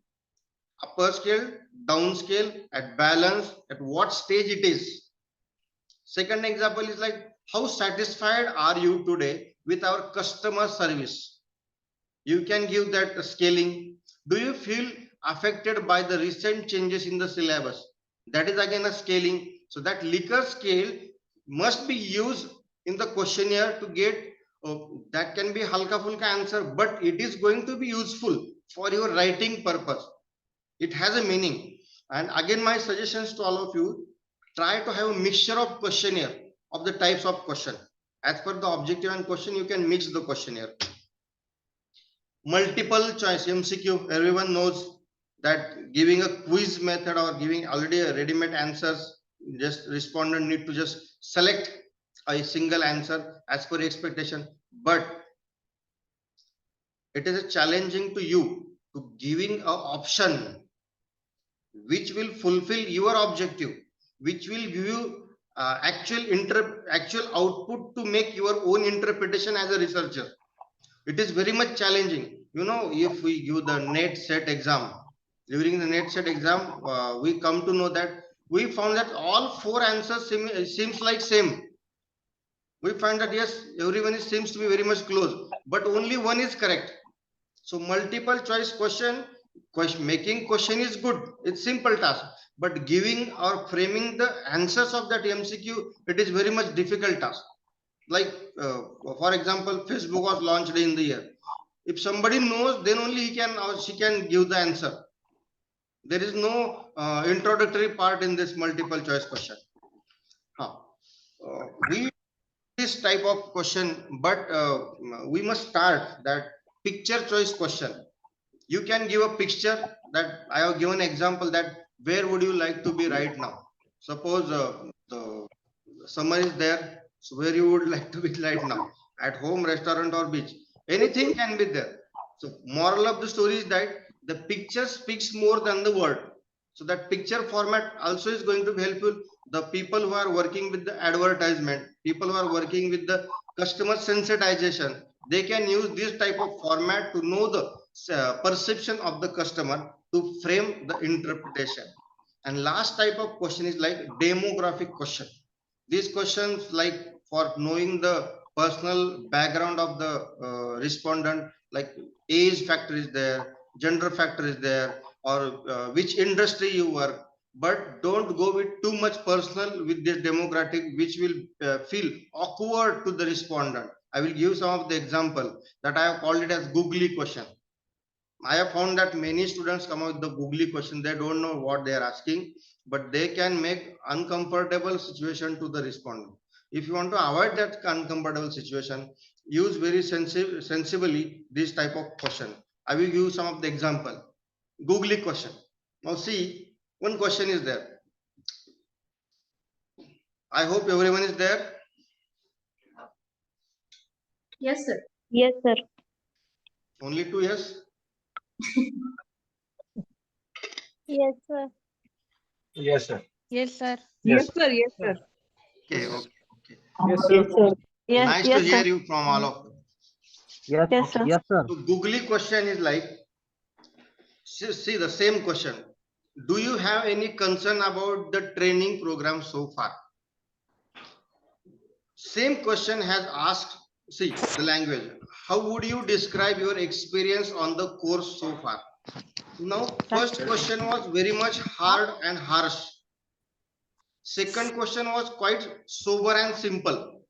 upper scale, down scale, at balance, at what stage it is. Second example is like, how satisfied are you today with our customer service? You can give that scaling. Do you feel affected by the recent changes in the syllabus? That is again a scaling. So that Likert scale must be used in the questionnaire to get that can be halka fulka answer, but it is going to be useful for your writing purpose. It has a meaning. And again, my suggestions to all of you, try to have a mixture of questionnaire of the types of question. As per the objective and question, you can mix the questionnaire. Multiple choice MCQ, everyone knows that giving a quiz method or giving already a ready-made answers, just respondent need to just select a single answer as per expectation. But it is a challenging to you to giving a option which will fulfill your objective, which will give you actual output to make your own interpretation as a researcher. It is very much challenging. If we give the net set exam, during the net set exam, we come to know that we found that all 4 answers seems like same. We find that yes, everyone seems to be very much close, but only one is correct. So multiple choice question, making question is good. It's simple task, but giving or framing the answers of that MCQ, it is very much difficult task. Like for example, Facebook was launched in the year. If somebody knows, then only he can or she can give the answer. There is no introductory part in this multiple choice question. We this type of question, but we must start that picture choice question. You can give a picture that I have given example that where would you like to be right now? Suppose the summer is there, so where you would like to be right now? At home, restaurant or beach? Anything can be there. So moral of the story is that the picture speaks more than the word. So that picture format also is going to be helpful. The people who are working with the advertisement, people who are working with the customer sensitization, they can use this type of format to know the perception of the customer to frame the interpretation. And last type of question is like demographic question. These questions like for knowing the personal background of the respondent, like age factor is there, gender factor is there, or which industry you work. But don't go with too much personal with this demographic, which will feel awkward to the respondent. I will give some of the example that I have called it as googly question. I have found that many students come out with the googly question. They don't know what they are asking, but they can make uncomfortable situation to the respondent. If you want to avoid that uncomfortable situation, use very sensibly this type of question. I will give some of the example. Googly question. Now see, one question is there. I hope everyone is there. Yes, sir. Yes, sir. Only 2 yes. Yes, sir. Yes, sir. Yes, sir. Yes. Yes, sir. Okay, okay. Yes, sir. Yes, Nice to hear you from all of you. Yes, Yes, sir. yes, sir. So googly question is like, see the same question. Do you have any concern about the training program so far? Same question has asked, see the language. How would you describe your experience on the course so far? Now, first question was very much hard and harsh. Second question was quite sober and simple.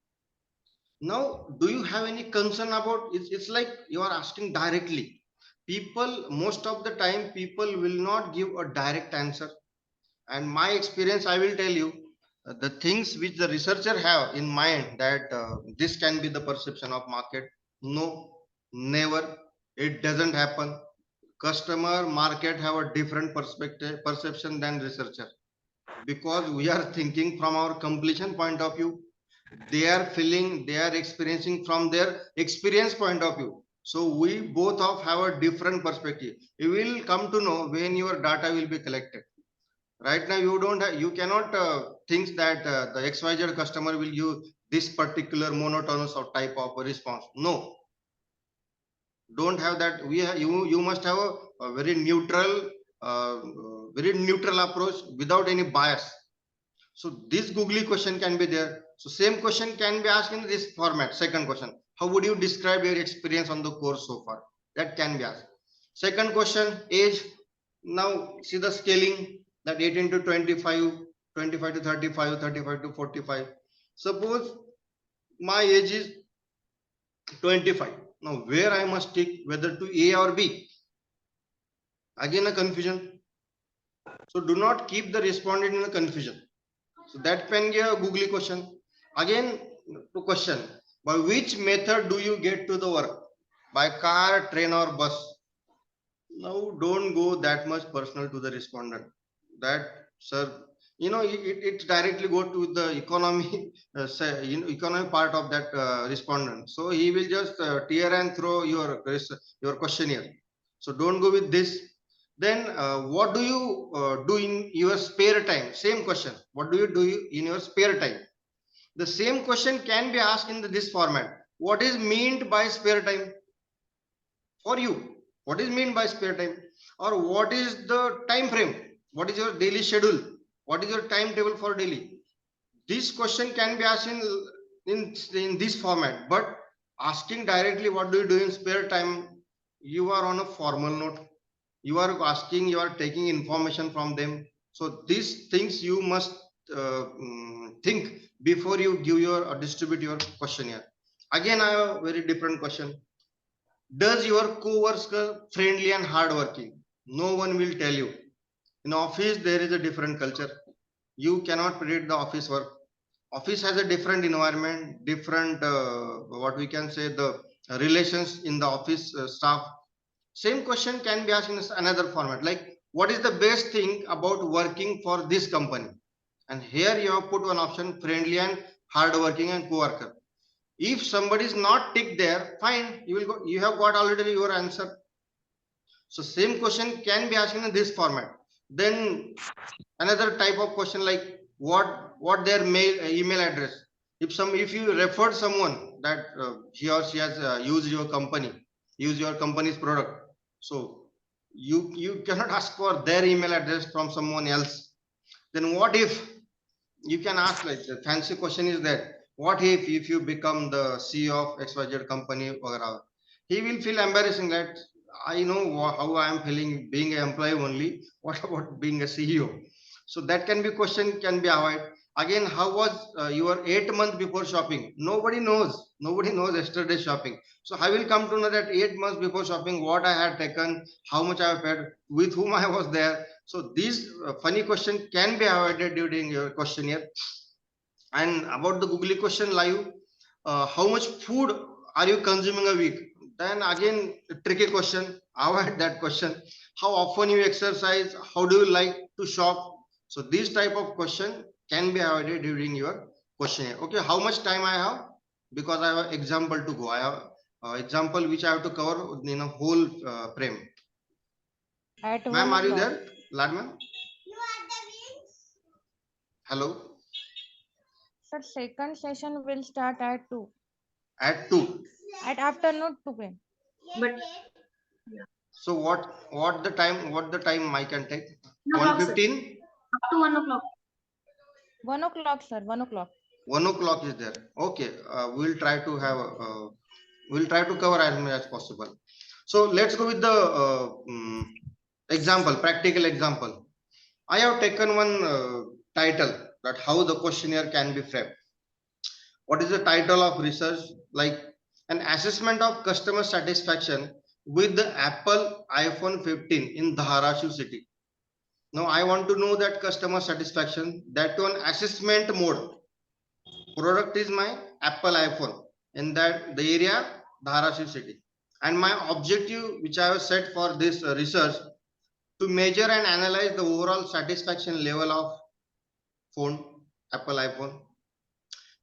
Now, do you have any concern about it? It's like you are asking directly. People, most of the time, people will not give a direct answer. And my experience, I will tell you, the things which the researcher have in mind that this can be the perception of market. No, never. It doesn't happen. Customer, market have a different perception than researcher, because we are thinking from our completion point of view. They are feeling, they are experiencing from their experience point of view. So we both of have a different perspective. You will come to know when your data will be collected. Right now, you cannot think that the XYZ customer will give this particular monotonous or type of a response. No, don't have that. You must have a uh, very neutral approach without any bias. So this googly question can be there. So same question can be asked in this format. Second question: how would you describe your experience on the course so far? That can be asked. Second question: age. Now see the scaling, that 18 to 25, 25 to 35, 35 to 45. Suppose my age is 25. Now where I must take, whether to A or B? Again a confusion. So do not keep the respondent in a confusion. So that can be a googly question. Again, to question: by which method do you get to the work? By car, train, or bus? Now don't go that much personal to the respondent. That, sir, it directly go to the economy, economy part of that respondent. So he will just tear and throw your questionnaire. So don't go with this. Then what do you do in your spare time? Same question. What do you do in your spare time? The same question can be asked in this format. What is meant by spare time for you? What is meant by spare time? Or what is the time frame? What is your daily schedule? What is your timetable for daily? This question can be asked in this format. But asking directly what do you do in spare time, you are on a formal note. You are asking, you are taking information from them. So these things you must think before you give your or distribute your questionnaire. Again, I have a very different question. Does your co-worker friendly and hardworking? No one will tell you. In office, there is a different culture. You cannot predict the office work. Office has a different environment, different what we can say, the relations in the office staff. Same question can be asked in another format, like what is the best thing about working for this company? And here you have put one option: friendly and hardworking and co-worker. If somebody is not ticked there, fine, you have got already your answer. So same question can be asked in this format. Then another type of question, like what their email address. If you referred someone that he or she has used your company's product, so you cannot ask for their email address from someone else. Then what if you can ask, like the fancy question is that what if you become the CEO of XYZ company, or he will feel embarrassing that I know how I am feeling being an employee only. What about being a CEO? So that can be question can be avoided. Again, how was your 8 months before shopping? Nobody knows. Nobody knows yesterday's shopping. So I will come to know that 8 months before shopping, what I had taken, how much I have paid, with whom I was there. So these funny question can be avoided during your questionnaire. And about the googly question live, how much food are you consuming a week? Then again, a tricky question. Avoid that question. How often you exercise? How do you like to shop? So this type of question can be avoided during your questionnaire. Okay, how much time I have? Because I have an example to go. I have example which I have to cover in a whole frame. At Ma'am, 1 are you o'clock. there? Lad ma'am? Hello? Sir, second session will start at 2. At 2. At afternoon 2 p.m. But So what the time I can take? 1 o'clock, sir. 1:15? Up to 1 o'clock. 1 o'clock, sir. 1 o'clock. 1 o'clock is there. Okay, we'll try to cover as much as possible. So let's go with the example, practical example. I have taken one title, that how the questionnaire can be framed. What is the title of research? Like an assessment of customer satisfaction with the Apple iPhone 15 in Dharamshi city. Now I want to know that customer satisfaction, that on assessment mode. Product is my Apple iPhone in that the area Dharamshi city. And my objective which I have set for this research, to measure and analyze the overall satisfaction level of phone, Apple iPhone,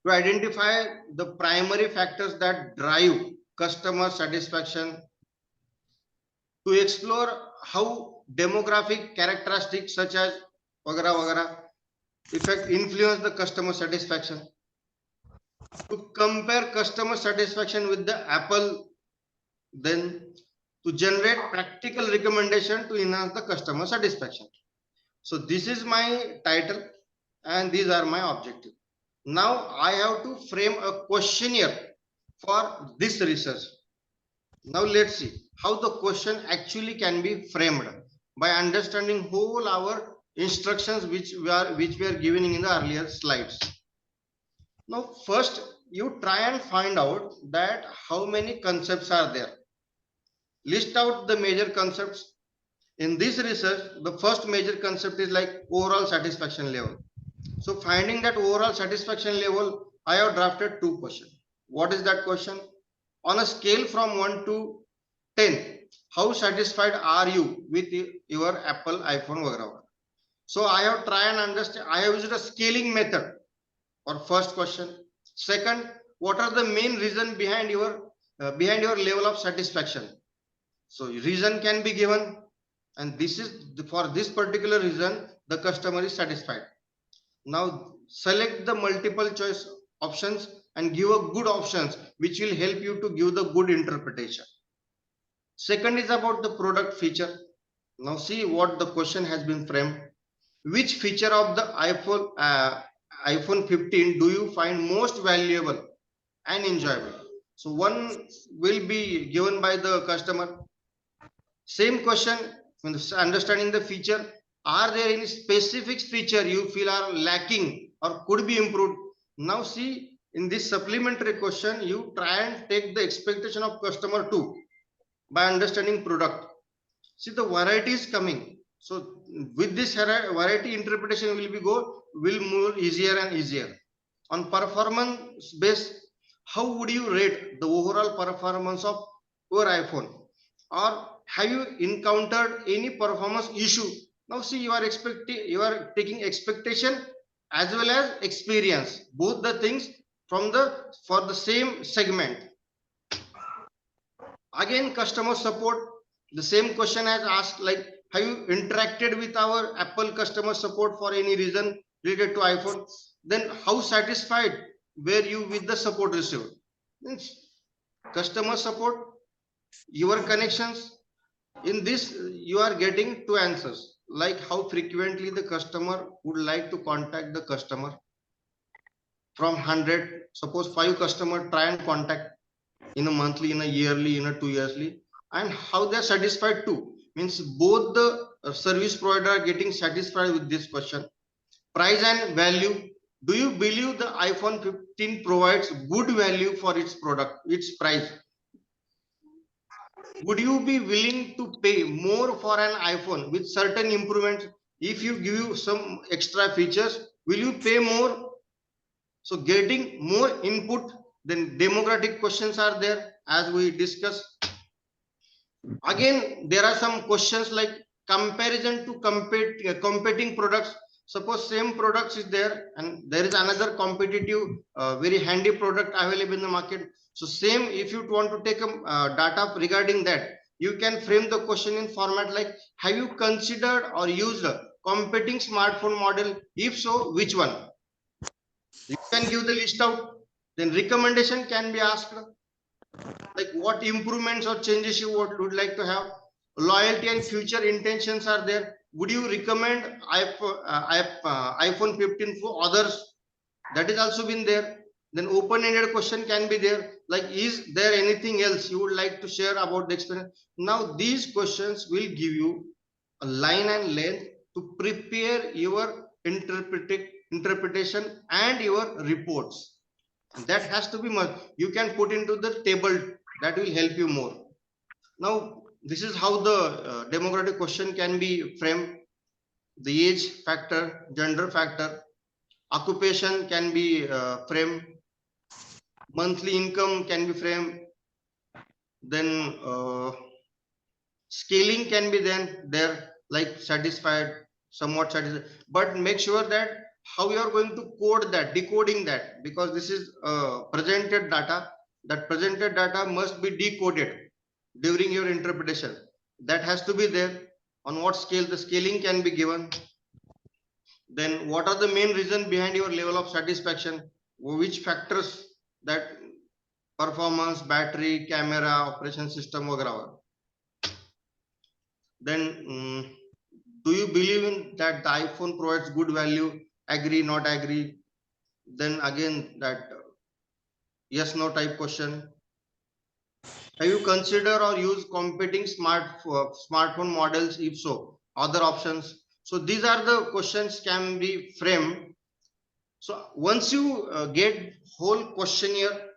to identify the primary factors that drive customer satisfaction, to explore how demographic characteristics such as वगैरह वगैरह effect influence the customer satisfaction. To compare customer satisfaction with the Apple, then to generate practical recommendation to enhance the customer satisfaction. So this is my title and these are my objectives. Now I have to frame a questionnaire for this research. Now let's see how the question actually can be framed by understanding whole our instructions which were given in the earlier slides. Now first you try and find out that how many concepts are there. List out the major concepts. In this research, the first major concept is like overall satisfaction level. So finding that overall satisfaction level, I have drafted two questions. What is that question? On a scale from 1 to 10, how satisfied are you with your Apple iPhone वगैरह? So I have tried and understand. I have used a scaling method for first question. Second, what are the main reason behind your level of satisfaction? So reason can be given, and this is for this particular reason the customer is satisfied. Now select the multiple choice options and give a good options which will help you to give the good interpretation. Second is about the product feature. Now see what the question has been framed. Which feature of the iPhone 15 do you find most valuable and enjoyable? So one will be given by the customer. Same question, when understanding the feature, are there any specific feature you feel are lacking or could be improved? Now see, in this supplementary question, you try and take the expectation of customer too by understanding product. See, the variety is coming. So with this variety, interpretation will move easier and easier. On performance base, how would you rate the overall performance of your iPhone? Or have you encountered any performance issue? Now see, you are taking expectation as well as experience, both the things for the same segment. Again, customer support, the same question has asked, like, have you interacted with our Apple customer support for any reason related to iPhone? Then how satisfied were you with the support received? Means customer support, your connections. In this, you are getting two answers, like how frequently the customer would like to contact the customer. From 100, suppose 5 customer try and contact in a monthly, in a yearly, in a 2 yearly, and how they are satisfied too. Means both the service provider are getting satisfied with this question. Price and value. Do you believe the iPhone 15 provides good value for its product, its price? Would you be willing to pay more for an iPhone with certain improvements? If you give you some extra features, will you pay more? So getting more input, then demographic questions are there as we discussed. Again, there are some questions like comparison to competing products. Suppose same products is there and there is another competitive, very handy product available in the market. So same, if you want to take data regarding that, you can frame the question in format like, have you considered or used a competing smartphone model? If so, which one? You can give the list out. Then recommendation can be asked, like what improvements or changes you would like to have. Loyalty and future intentions are there. Would you recommend iPhone 15 for others? That is also been there. Then open-ended question can be there, like is there anything else you would like to share about the experience? Now these questions will give you a line and length to prepare your interpretation and your reports. And that has to be much. You can put into the table, that will help you more. Now this is how the demographic question can be framed. The age factor, gender factor, occupation can be framed, monthly income can be framed, then scaling can be then there, like satisfied, somewhat satisfied, but make sure that how you are going to code that, decoding that, because this is presented data. That presented data must be decoded during your interpretation. That has to be there. On what scale the scaling can be given. Then what are the main reason behind your level of satisfaction? Which factors that performance, battery, camera, operation system, वगैरह. Then do you believe in that the iPhone provides good value? Agree, not agree? Then again that yes, no type question. Have you considered or used competing smartphone models? If so, other options. So these are the questions can be framed. So once you get whole questionnaire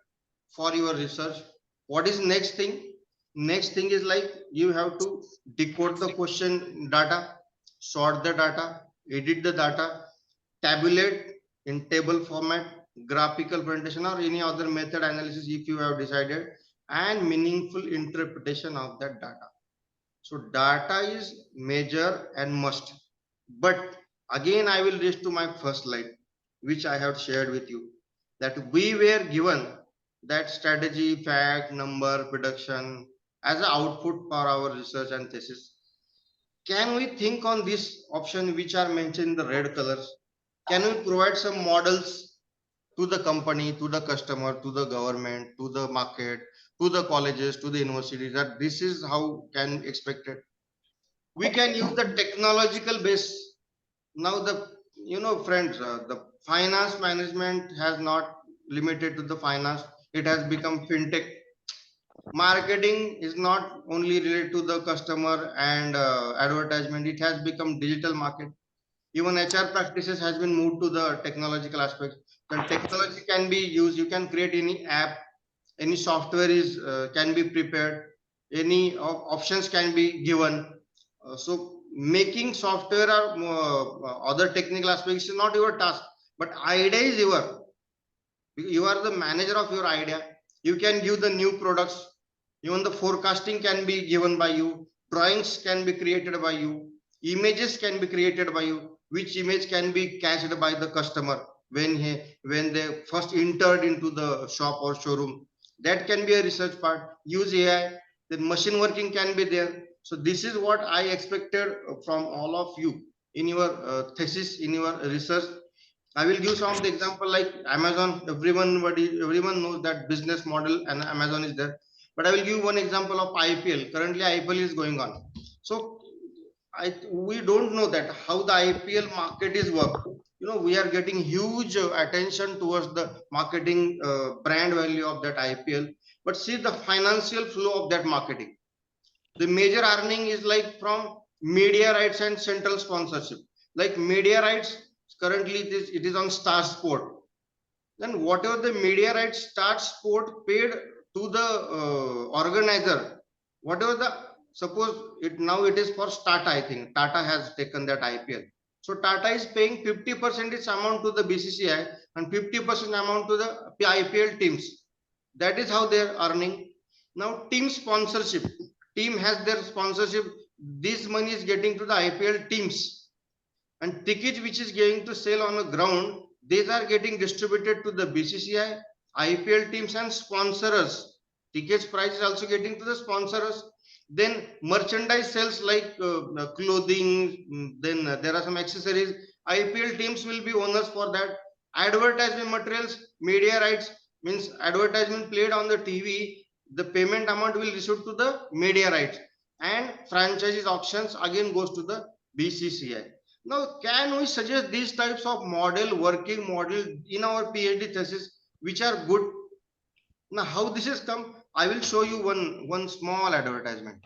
for your research, what is next thing? Next thing is like you have to decode the question data, sort the data, edit the data, tabulate in table format, graphical presentation or any other method analysis if you have decided, and meaningful interpretation of that data. So data is major and must. But again, I will reach to my first slide, which I have shared with you, that we were given that strategy, fact, number, production as an output for our research and thesis. Can we think on this option which are mentioned in the red colors? Can we provide some models to the company, to the customer, to the government, to the market, to the colleges, to the universities, that this is how can expected? We can use the technological base. Now the, friends, the finance management has not limited to the finance. It has become fintech. Marketing is not only related to the customer and advertisement. It has become digital market. Even HR practices has been moved to the technological aspect. Then technology can be used. You can create any app, any software is can be prepared, any options can be given. So making software or other technical aspects is not your task, but idea is your. You are the manager of your idea. You can give the new products. Even the forecasting can be given by you, drawings can be created by you, images can be created by you, which image can be catched by the customer when they first entered into the shop or showroom. That can be a research part. Use AI, then machine working can be there. So this is what I expected from all of you in your thesis, in your research. I will give some of the example like Amazon. Everyone knows that business model and Amazon is there. But I will give one example of IPL. Currently, IPL is going on. So we don't know that how the IPL market is work. We are getting huge attention towards the marketing brand value of that IPL. But see the financial flow of that marketing. The major earning is like from media rights and central sponsorship. Like media rights, currently it is on Star Sport. Then whatever the media rights Star Sport paid to the organizer, whatever the, suppose it now it is for Tata, I think Tata has taken that IPL. So Tata is paying 50% its amount to the BCCI and 50% amount to the IPL teams. That is how they are earning. Now team sponsorship, team has their sponsorship. This money is getting to the IPL teams, and tickets which is going to sell on the ground, these are getting distributed to the BCCI, IPL teams and sponsors. Tickets price is also getting to the sponsors. Then merchandise sales like clothing, then there are some accessories. IPL teams will be owners for that. Advertisement materials, media rights, means advertisement played on the TV, the payment amount will receive to the media rights. And franchises auctions again goes to the BCCI. Now, can we suggest these types of working model in our PhD thesis, which are good? Now, how this has come, I will show you one small advertisement.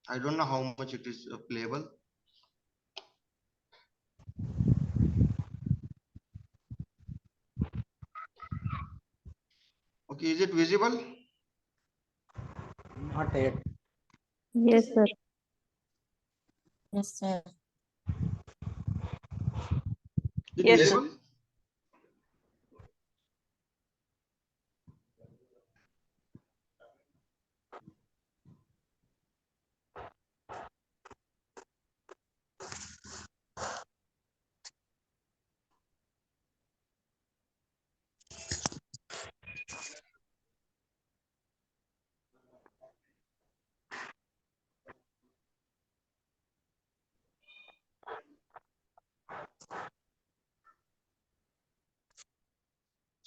I don't know how much it is playable. Okay, is it visible? Not yet. Yes, sir. Yes, sir. Is it Yes, visible?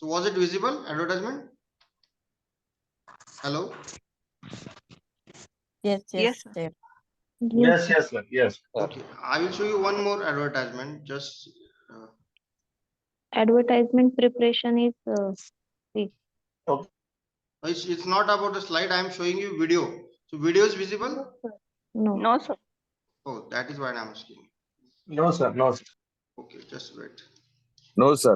So was it visible advertisement? Hello? Yes, Yes, sir. Yes, yes, sir. Yes. Okay, I will show you one more advertisement. Just Advertisement preparation is it's not about the slide. I am showing you video. So video is visible? no. no, sir. Oh, that is why I am asking. No, sir. No, sir. Okay, just wait. No, sir.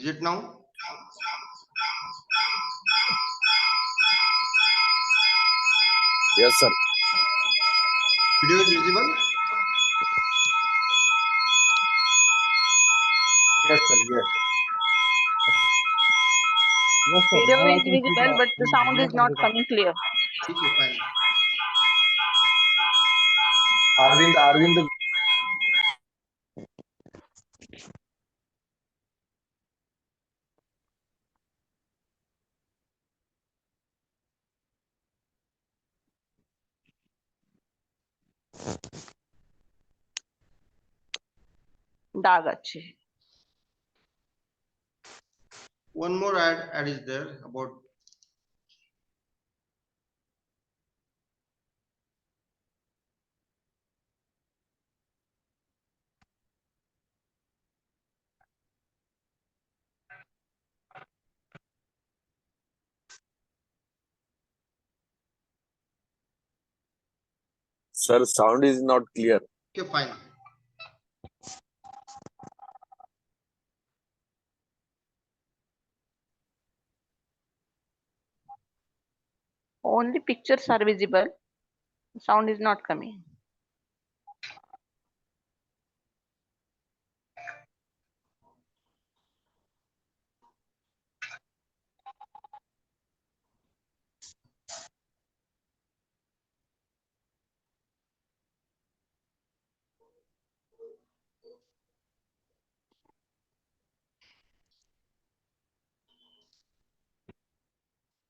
Is it now? Yes, sir. Video is visible? Yes, sir. Yes. Yes, sir. Video Now I is can see visible, but the sound is not coming clear. Okay, fine. Arvind. दाग अच्छे हैं. One more ad is there about Sir, sound is not clear. okay, fine. Only pictures are visible. Sound is not coming.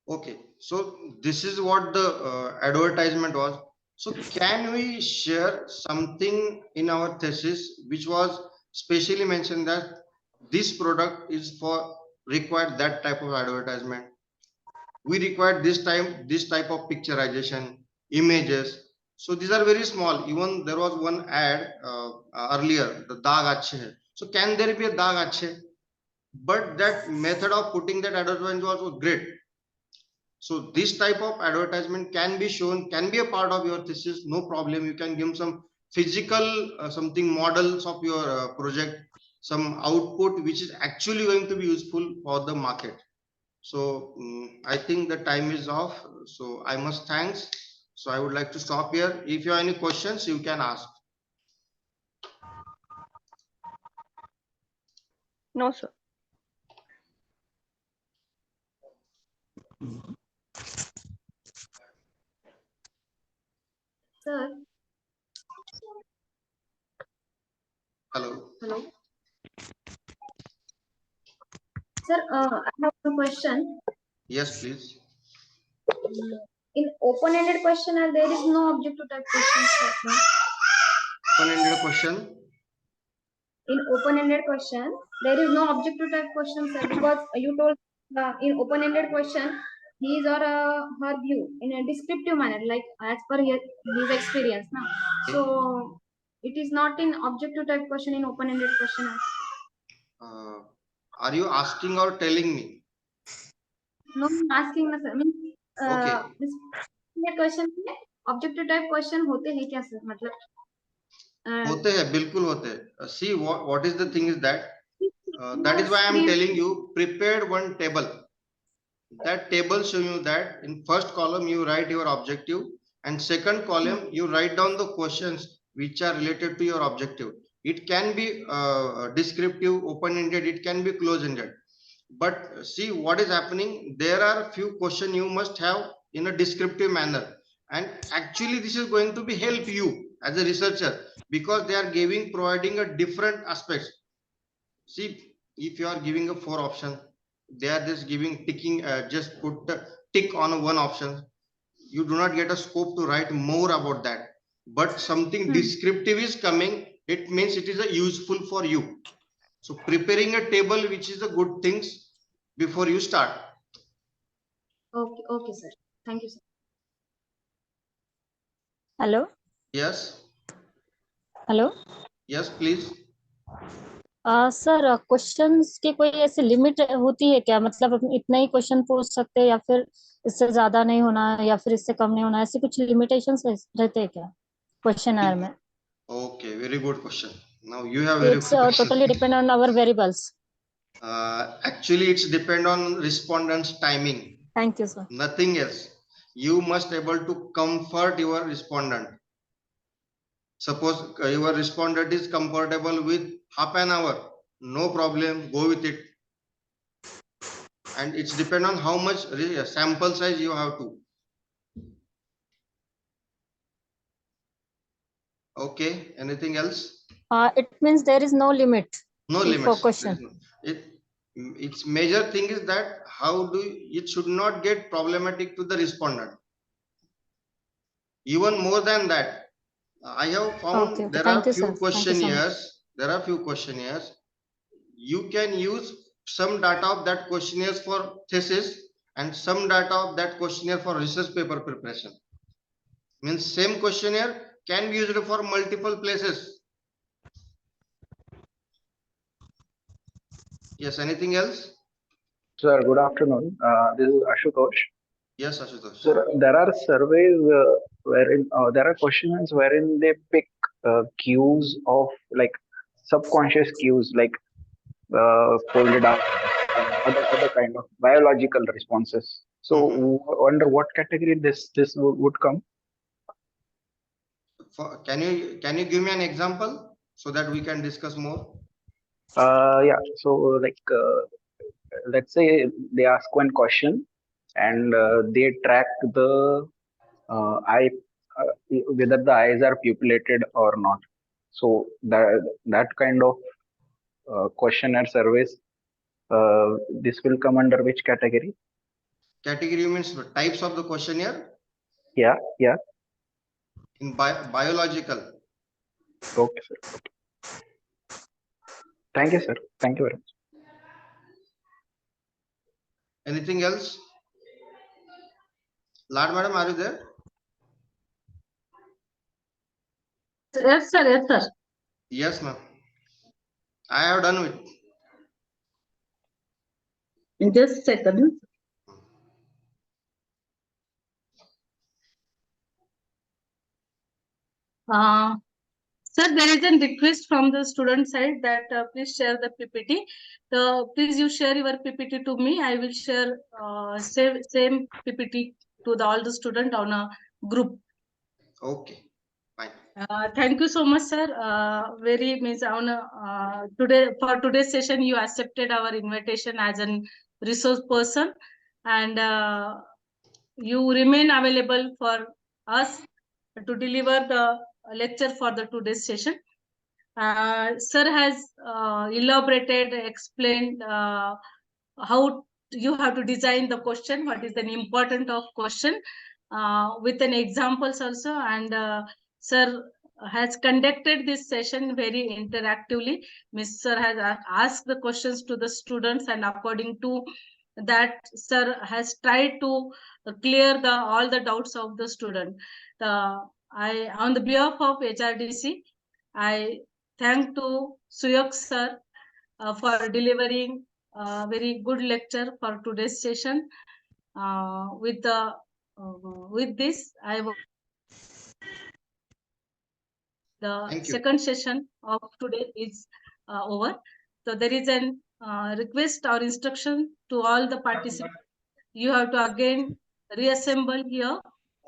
Okay, so this is what the advertisement was. So can we share something in our thesis which was specially mentioned that this product is for required that type of advertisement? We require this type of picturization, images. So these are very small. Even there was one ad earlier, the dag achhe hai. So can there be a dag achhe? But that method of putting that advertisement was great. So this type of advertisement can be shown, can be a part of your thesis, no problem. You can give some physical something models of your project, some output which is actually going to be useful for the market. So I think the time is off. So I must thanks. So I would like to stop here. If you have any questions, you can ask. No, sir. Sir. Hello. Hello. Sir, I have a question. Yes, please. In open-ended question, there is no objective type question, sir. No? Open-ended question. In open-ended question, there is no objective type question, sir, because you told in open-ended question, his or her view in a descriptive manner, like as per his experience. Now, so it is not in objective type question in open-ended question. Are you asking or telling me? No, I'm asking ना sir. Means Okay. ये question में objective type question होते हैं क्या sir? मतलब होते हैं, बिल्कुल होते हैं. See what is the thing is that that is why I am telling you prepared one table. That table show you that in first column you write your objective and second column you write down the questions which are related to your objective. It can be descriptive, open-ended, it can be close-ended. But see what is happening, there are few questions you must have in a descriptive manner, and actually this is going to be help you as a researcher because they are providing a different aspects. See, if you are giving a 4 option, they are just giving ticking, just put a tick on one option. You do not get a scope to write more about that. But something descriptive is coming, it means it is a useful for you. So preparing a table, which is a good things before you start. Okay, okay, sir. Thank you, sir. Hello. Yes, hello yes, please. Sir questions की कोई ऐसी limit होती है क्या, मतलब हम इतना ही question पूछ सकते हैं या फिर इससे ज्यादा नहीं होना या फिर इससे कम नहीं होना, ऐसे कुछ लिमिटेशंस रहते हैं क्या क्वेश्चन में? Okay, very good question. Now you have very it's good question. Totally depend on our variables. Actually, it's depend on respondent's timing. Thank you, sir. Nothing else. You must able to comfort your respondent. Suppose your respondent is comfortable with half an hour, no problem, go with it. And it's depend on how much sample size you have to. Okay, anything else? It means there is no limit. No for limits. question. Its major thing is that how do it should not get problematic to the respondent. Even more than that, I have found Okay. there Thank are you, few sir. Thank you so much. questionnaires. You can use some data of that questionnaires for thesis and some data of that questionnaire for research paper preparation. Means same questionnaire can be used for multiple places. Yes, anything else? Sir, good afternoon. This is Ashutosh. Yes, Ashutosh. Sir, there are surveys wherein there are questions wherein they pick cues of like subconscious cues, like folded arms and other kind of biological responses. So, under what category this would come? Can you give me an example so that we can discuss more? Yeah. So, like let's say they ask one question and they track the eye, whether the eyes are pupillated or not. So that kind of questionnaire surveys, this will come under which category? Category means types of the questionnaire? Yeah. In biological. Okay, sir. Okay. Thank you, sir. Thank you very much. Anything else? Lad madam, are you there? Yes, sir. Yes, sir. Yes, ma'am. I have done with. In just a second. Sir, there is a request from the student side that please share the PPT. Please you share your PPT to me. I will share same PPT to all the student on a group. Okay, fine. Thank you so much, sir. Very means on for today's session you accepted our invitation as a resource person, and you remain available for us to deliver the lecture for the today's session. Sir has elaborated, explained how you have to design the question, what is the importance of question, with an examples also, and sir has conducted this session very interactively. Mr. has asked the questions to the students, and according to that, sir has tried to clear all the doubts of the student. I, on the behalf of HRDC, I thank to Suyog sir for delivering a very good lecture for today's session. With this, the second session of today is over. So there is an request or instruction to all the participants. You have to again reassemble here